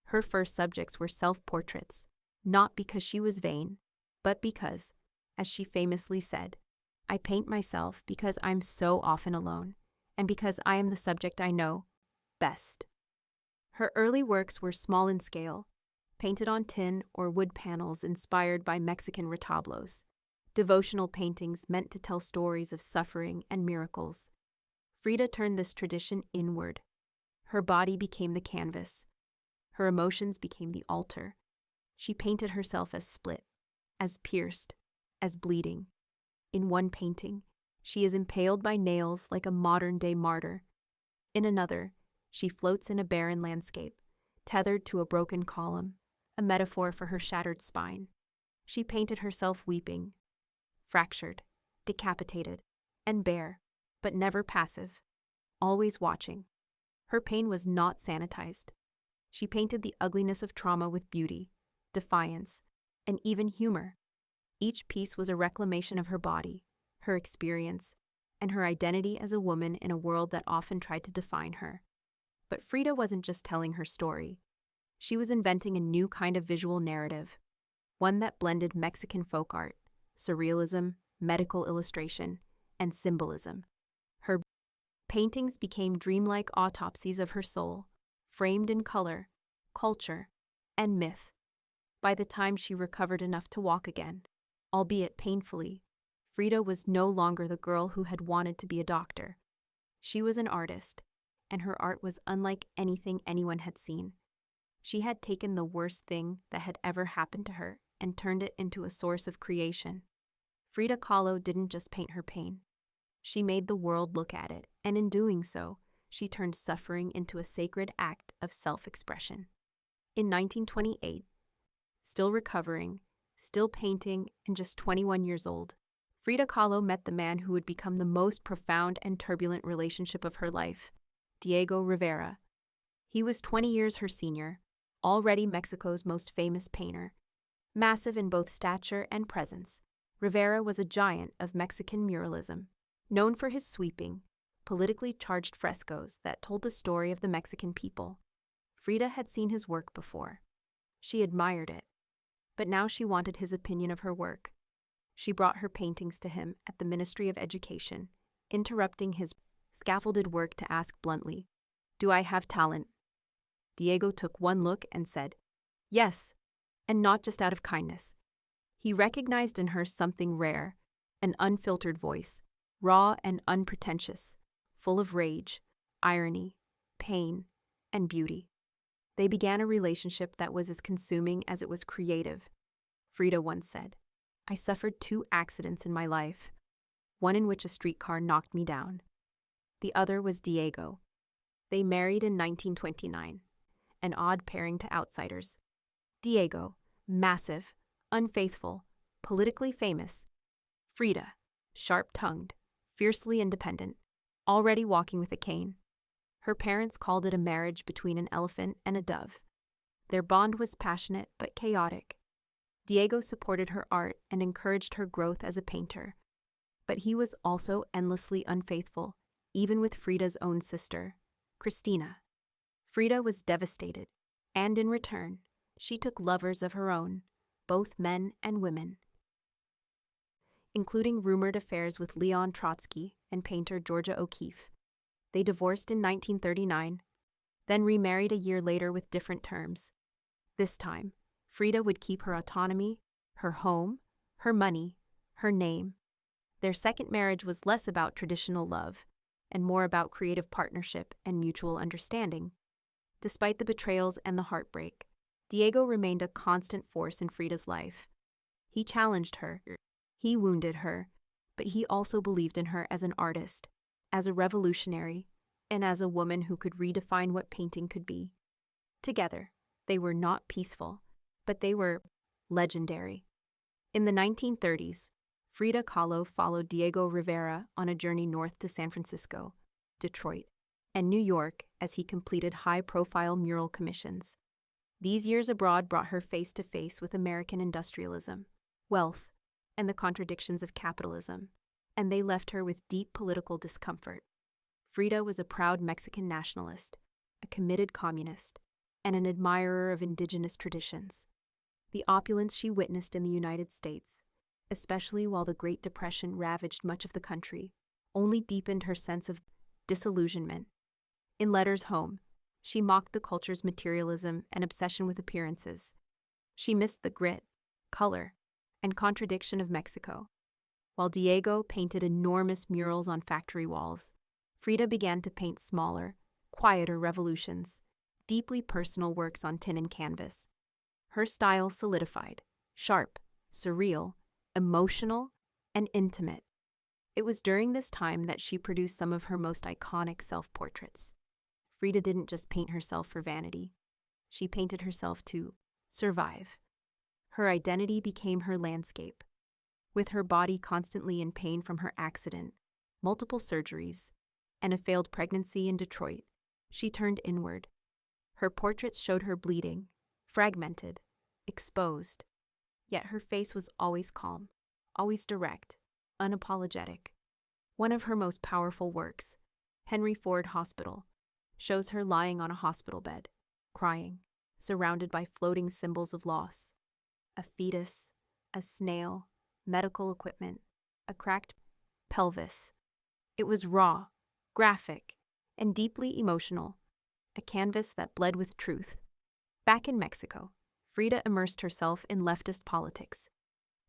Her first subjects were self-portraits, not because she was vain, but because, as she famously said, "I paint myself because I'm so often alone, and because I am the subject I know best." Her early works were small in scale, painted on tin or wood panels inspired by Mexican retablos, devotional paintings meant to tell stories of suffering and miracles. Frida turned this tradition inward. Her body became the canvas. Her emotions became the altar. She painted herself as split, as pierced, as bleeding. In one painting, she is impaled by nails like a modern-day martyr. In another, she floats in a barren landscape, tethered to a broken column, a metaphor for her shattered spine. She painted herself weeping, fractured, decapitated, and bare, but never passive, always watching. Her pain was not sanitized. She painted the ugliness of trauma with beauty, defiance, and even humor. Each piece was a reclamation of her body, her experience, and her identity as a woman in a world that often tried to define her. But Frida wasn't just telling her story. She was inventing a new kind of visual narrative, one that blended Mexican folk art, surrealism, medical illustration, and symbolism. Her paintings became dreamlike autopsies of her soul, framed in color, culture, and myth. By the time she recovered enough to walk again, albeit painfully, Frida was no longer the girl who had wanted to be a doctor. She was an artist, and her art was unlike anything anyone had seen. She had taken the worst thing that had ever happened to her and turned it into a source of creation. Frida Kahlo didn't just paint her pain. She made the world look at it, and in doing so, she turned suffering into a sacred act of self-expression. In 1928, still recovering, still painting, and just 21 years old, Frida Kahlo met the man who would become the most profound and turbulent relationship of her life, Diego Rivera. He was 20 years her senior, already Mexico's most famous painter. Massive in both stature and presence, Rivera was a giant of Mexican muralism, known for his sweeping, politically charged frescoes that told the story of the Mexican people. Frida had seen his work before. She admired it, but now she wanted his opinion of her work. She brought her paintings to him at the Ministry of Education, interrupting his scaffolded work to ask bluntly, "Do I have talent?" Diego took one look and said, "Yes," and not just out of kindness. He recognized in her something rare, an unfiltered voice, raw and unpretentious, full of rage, irony, pain, and beauty. They began a relationship that was as consuming as it was creative. Frida once said, "I suffered 2 accidents in my life, one in which a streetcar knocked me down. The other was Diego." They married in 1929, an odd pairing to outsiders. Diego, massive, unfaithful, politically famous. Frida, sharp-tongued, fiercely independent, already walking with a cane. Her parents called it a marriage between an elephant and a dove. Their bond was passionate but chaotic. Diego supported her art and encouraged her growth as a painter. But he was also endlessly unfaithful, even with Frida's own sister, Cristina. Frida was devastated, and in return, she took lovers of her own, both men and women, including rumored affairs with Leon Trotsky and painter Georgia O'Keeffe. They divorced in 1939, then remarried a year later with different terms. This time, Frida would keep her autonomy, her home, her money, her name. Their second marriage was less about traditional love and more about creative partnership and mutual understanding. Despite the betrayals and the heartbreak, Diego remained a constant force in Frida's life. He challenged her, he wounded her, but he also believed in her as an artist, as a revolutionary, and as a woman who could redefine what painting could be. Together, they were not peaceful, but they were legendary. In the 1930s, Frida Kahlo followed Diego Rivera on a journey north to San Francisco, Detroit, and New York as he completed high-profile mural commissions. These years abroad brought her face to face with American industrialism, wealth, and the contradictions of capitalism, and they left her with deep political discomfort. Frida was a proud Mexican nationalist, a committed communist, and an admirer of indigenous traditions. The opulence she witnessed in the United States, especially while the Great Depression ravaged much of the country, only deepened her sense of disillusionment. In letters home, she mocked the culture's materialism and obsession with appearances. She missed the grit, color, and contradiction of Mexico. While Diego painted enormous murals on factory walls, Frida began to paint smaller, quieter revolutions, deeply personal works on tin and canvas. Her style solidified, sharp, surreal, emotional, and intimate. It was during this time that she produced some of her most iconic self-portraits. Frida didn't just paint herself for vanity. She painted herself to survive. Her identity became her landscape. With her body constantly in pain from her accident, multiple surgeries, and a failed pregnancy in Detroit, she turned inward. Her portraits showed her bleeding, fragmented, exposed. Yet her face was always calm, always direct, unapologetic. One of her most powerful works, Henry Ford Hospital, shows her lying on a hospital bed, crying, surrounded by floating symbols of loss. A fetus, a snail, medical equipment, a cracked pelvis. It was raw, graphic, and deeply emotional, a canvas that bled with truth. Back in Mexico, Frida immersed herself in leftist politics.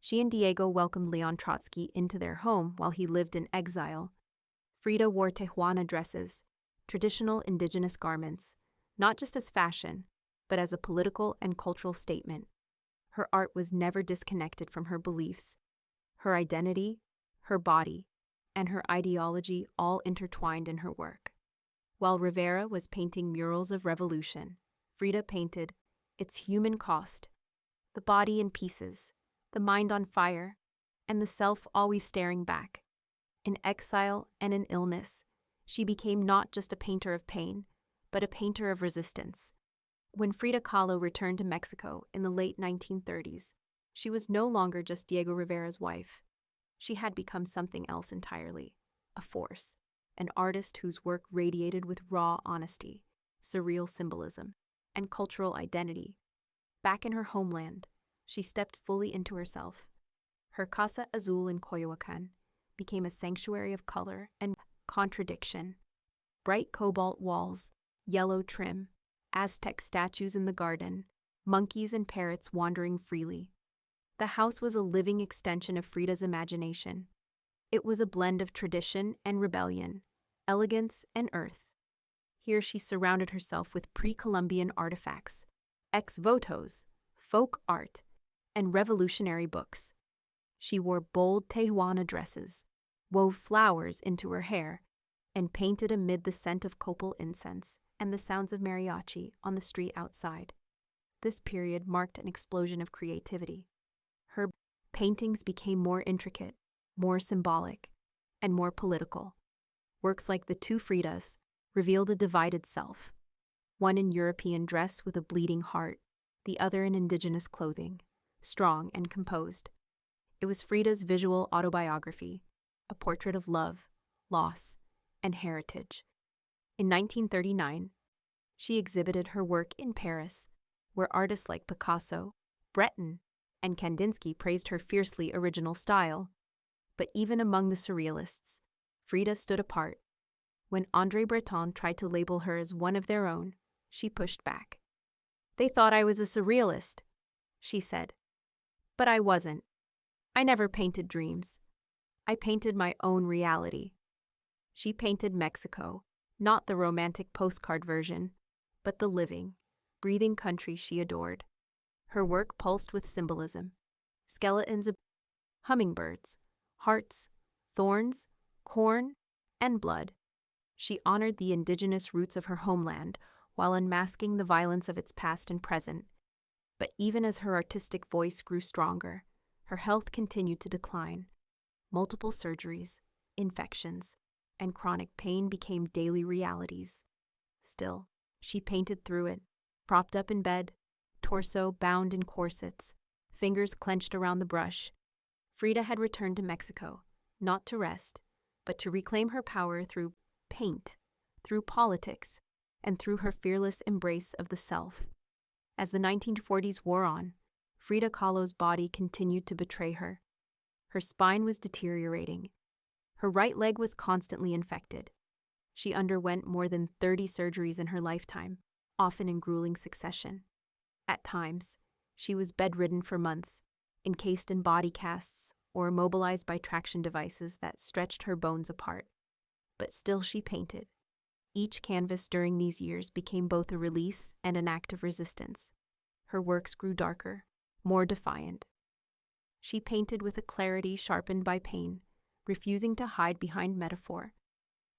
She and Diego welcomed Leon Trotsky into their home while he lived in exile. Frida wore Tijuana dresses, traditional indigenous garments, not just as fashion, but as a political and cultural statement. Her art was never disconnected from her beliefs. Her identity, her body, and her ideology all intertwined in her work. While Rivera was painting murals of revolution, Frida painted its human cost, the body in pieces, the mind on fire, and the self always staring back. In exile and in illness, she became not just a painter of pain, but a painter of resistance. When Frida Kahlo returned to Mexico in the late 1930s, she was no longer just Diego Rivera's wife. She had become something else entirely, a force, an artist whose work radiated with raw honesty, surreal symbolism, and cultural identity. Back in her homeland, she stepped fully into herself. Her Casa Azul in Coyoacán became a sanctuary of color and contradiction. Bright cobalt walls, yellow trim, Aztec statues in the garden, monkeys and parrots wandering freely. The house was a living extension of Frida's imagination. It was a blend of tradition and rebellion, elegance and earth. Here she surrounded herself with pre-Columbian artifacts, ex-votos, folk art, and revolutionary books. She wore bold Tijuana dresses, wove flowers into her hair, and painted amid the scent of copal incense and the sounds of mariachi on the street outside. This period marked an explosion of creativity. Her paintings became more intricate, more symbolic, and more political. Works like The Two Fridas revealed a divided self, one in European dress with a bleeding heart, the other in indigenous clothing, strong and composed. It was Frida's visual autobiography, a portrait of love, loss, and heritage. In 1939, she exhibited her work in Paris, where artists like Picasso, Breton, and Kandinsky praised her fiercely original style. But even among the surrealists, Frida stood apart. When André Breton tried to label her as one of their own, she pushed back. "They thought I was a surrealist," she said. "But I wasn't. I never painted dreams. I painted my own reality." She painted Mexico, not the romantic postcard version, but the living, breathing country she adored. Her work pulsed with symbolism: skeletons of hummingbirds, hearts, thorns, corn, and blood. She honored the indigenous roots of her homeland while unmasking the violence of its past and present. But even as her artistic voice grew stronger, her health continued to decline. Multiple surgeries, infections, and chronic pain became daily realities. Still, she painted through it, propped up in bed, torso bound in corsets, fingers clenched around the brush. Frida had returned to Mexico, not to rest, but to reclaim her power through paint, through politics, and through her fearless embrace of the self. As the 1940s wore on, Frida Kahlo's body continued to betray her. Her spine was deteriorating. Her right leg was constantly infected. She underwent more than 30 surgeries in her lifetime, often in grueling succession. At times, she was bedridden for months, encased in body casts or immobilized by traction devices that stretched her bones apart. But still she painted. Each canvas during these years became both a release and an act of resistance. Her works grew darker, more defiant. She painted with a clarity sharpened by pain, refusing to hide behind metaphor.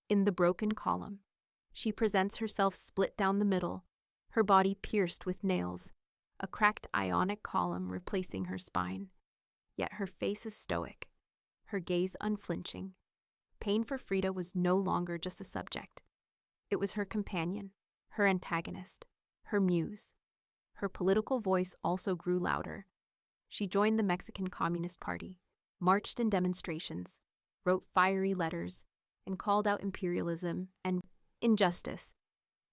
In The Broken Column, she presents herself split down the middle, her body pierced with nails, a cracked ionic column replacing her spine. Yet her face is stoic, her gaze unflinching. Pain for Frida was no longer just a subject. It was her companion, her antagonist, her muse. Her political voice also grew louder. She joined the Mexican Communist Party, marched in demonstrations, wrote fiery letters, and called out imperialism and injustice.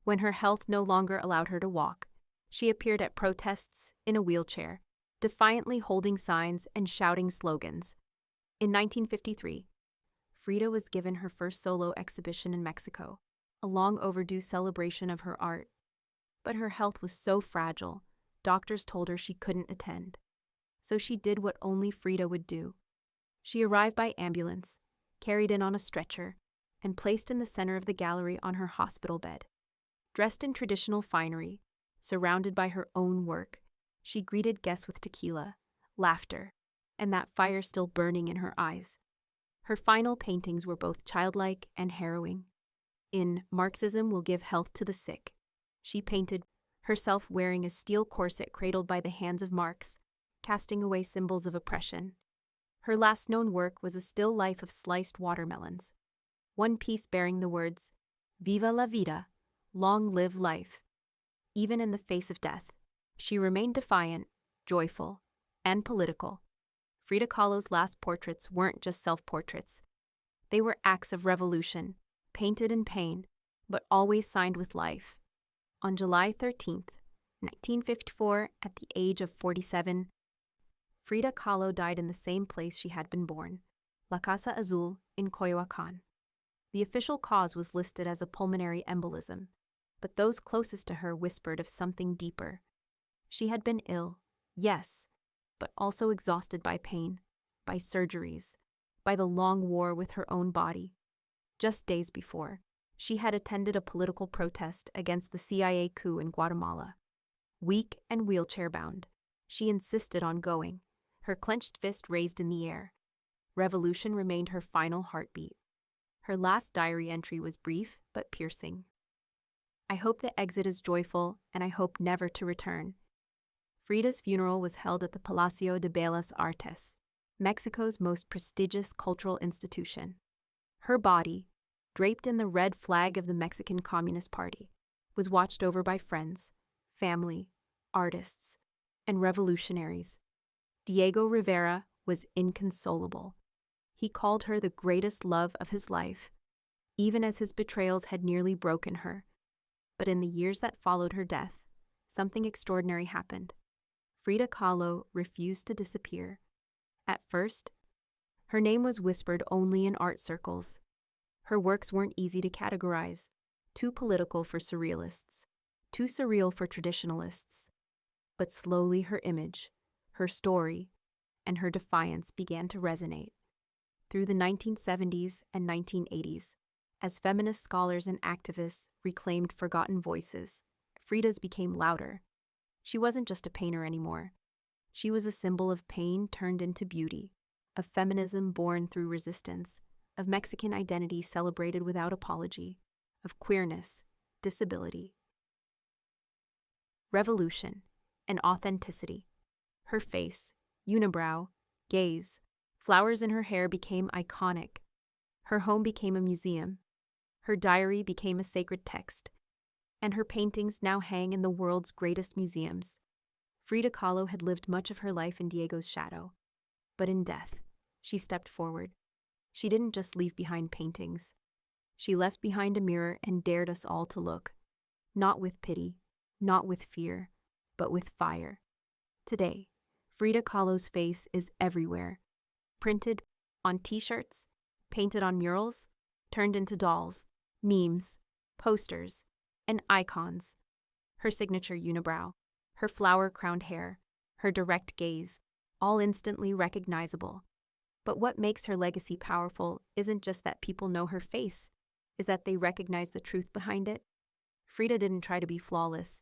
When her health no longer allowed her to walk, she appeared at protests in a wheelchair, defiantly holding signs and shouting slogans. In 1953, Frida was given her first solo exhibition in Mexico, a long overdue celebration of her art. But her health was so fragile, doctors told her she couldn't attend. So she did what only Frida would do. She arrived by ambulance, carried in on a stretcher, and placed in the center of the gallery on her hospital bed. Dressed in traditional finery, surrounded by her own work, she greeted guests with tequila, laughter, and that fire still burning in her eyes. Her final paintings were both childlike and harrowing. In Marxism Will Give Health to the Sick, she painted herself wearing a steel corset cradled by the hands of Marx, casting away symbols of oppression. Her last known work was a still life of sliced watermelons, one piece bearing the words, "Viva la vida," long live life. Even in the face of death, she remained defiant, joyful, and political. Frida Kahlo's last portraits weren't just self-portraits. They were acts of revolution, painted in pain, but always signed with life. On July 13th, 1954, at the age of 47, Frida Kahlo died in the same place she had been born, La Casa Azul in Coyoacán. The official cause was listed as a pulmonary embolism, but those closest to her whispered of something deeper. She had been ill, yes, but also exhausted by pain, by surgeries, by the long war with her own body. Just days before, she had attended a political protest against the CIA coup in Guatemala. Weak and wheelchair-bound, she insisted on going, her clenched fist raised in the air. Revolution remained her final heartbeat. Her last diary entry was brief but piercing. "I hope the exit is joyful, and I hope never to return." Frida's funeral was held at the Palacio de Bellas Artes, Mexico's most prestigious cultural institution. Her body, draped in the red flag of the Mexican Communist Party, was watched over by friends, family, artists, and revolutionaries. Diego Rivera was inconsolable. He called her the greatest love of his life, even as his betrayals had nearly broken her. But in the years that followed her death, something extraordinary happened. Frida Kahlo refused to disappear. At first, her name was whispered only in art circles. Her works weren't easy to categorize, too political for surrealists, too surreal for traditionalists. But slowly her image, her story, and her defiance began to resonate. Through the 1970s and 1980s, as feminist scholars and activists reclaimed forgotten voices, Frida's became louder. She wasn't just a painter anymore. She was a symbol of pain turned into beauty, of feminism born through resistance, of Mexican identity celebrated without apology, of queerness, disability, revolution, and authenticity. Her face, unibrow, gaze, flowers in her hair became iconic. Her home became a museum. Her diary became a sacred text. And her paintings now hang in the world's greatest museums. Frida Kahlo had lived much of her life in Diego's shadow. But in death, she stepped forward. She didn't just leave behind paintings. She left behind a mirror and dared us all to look. Not with pity, not with fear, but with fire. Today, Frida Kahlo's face is everywhere. Printed on t-shirts, painted on murals, turned into dolls, memes, posters, and icons. Her signature unibrow, her flower-crowned hair, her direct gaze, all instantly recognizable. But what makes her legacy powerful isn't just that people know her face, is that they recognize the truth behind it. Frida didn't try to be flawless.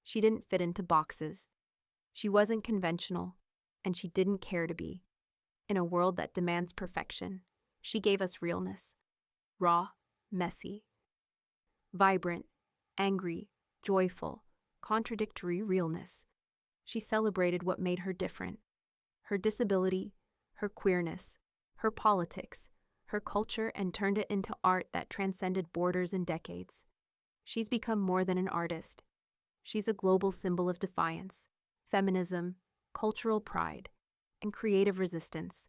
She didn't fit into boxes. She wasn't conventional, and she didn't care to be. In a world that demands perfection, she gave us realness. Raw, messy, vibrant, angry, joyful, contradictory realness. She celebrated what made her different. Her disability, her queerness, her politics, her culture, and turned it into art that transcended borders and decades. She's become more than an artist. She's a global symbol of defiance, feminism, cultural pride, and creative resistance.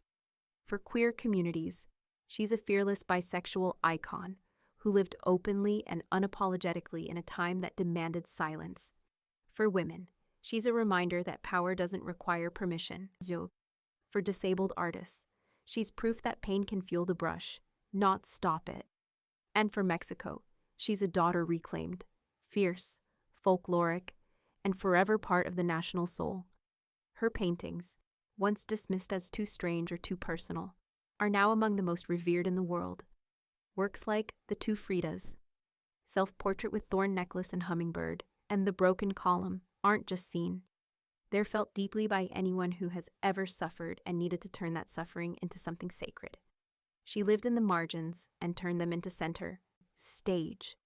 For queer communities, she's a fearless bisexual icon who lived openly and unapologetically in a time that demanded silence. For women, she's a reminder that power doesn't require permission. For disabled artists, she's proof that pain can fuel the brush, not stop it. And for Mexico, she's a daughter reclaimed, fierce, folkloric, and forever part of the national soul. Her paintings, once dismissed as too strange or too personal, are now among the most revered in the world. Works like The Two Fridas, Self-Portrait with Thorn Necklace and Hummingbird, and The Broken Column aren't just seen. They're felt deeply by anyone who has ever suffered and needed to turn that suffering into something sacred. She lived in the margins and turned them into center stage.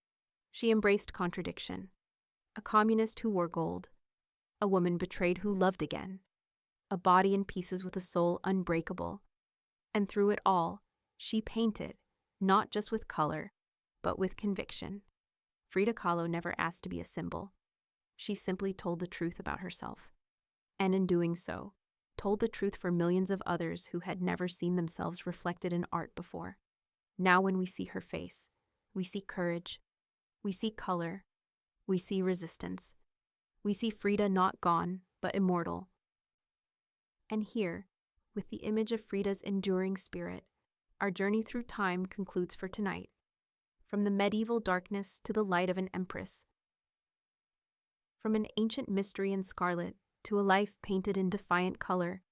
She embraced contradiction. A communist who wore gold, a woman betrayed who loved again, a body in pieces with a soul unbreakable. And through it all, she painted, not just with color, but with conviction. Frida Kahlo never asked to be a symbol. She simply told the truth about herself. And in doing so, told the truth for millions of others who had never seen themselves reflected in art before. Now when we see her face, we see courage, we see color, we see resistance. We see Frida not gone, but immortal. And here, with the image of Frida's enduring spirit, our journey through time concludes for tonight. From the medieval darkness to the light of an empress. From an ancient mystery in scarlet to a life painted in defiant color.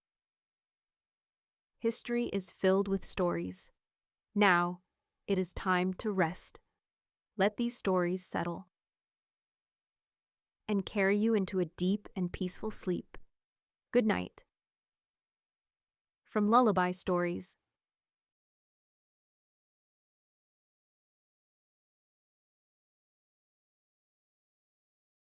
History is filled with stories. Now, it is time to rest. Let these stories settle and carry you into a deep and peaceful sleep. Good night. From Lullaby Stories.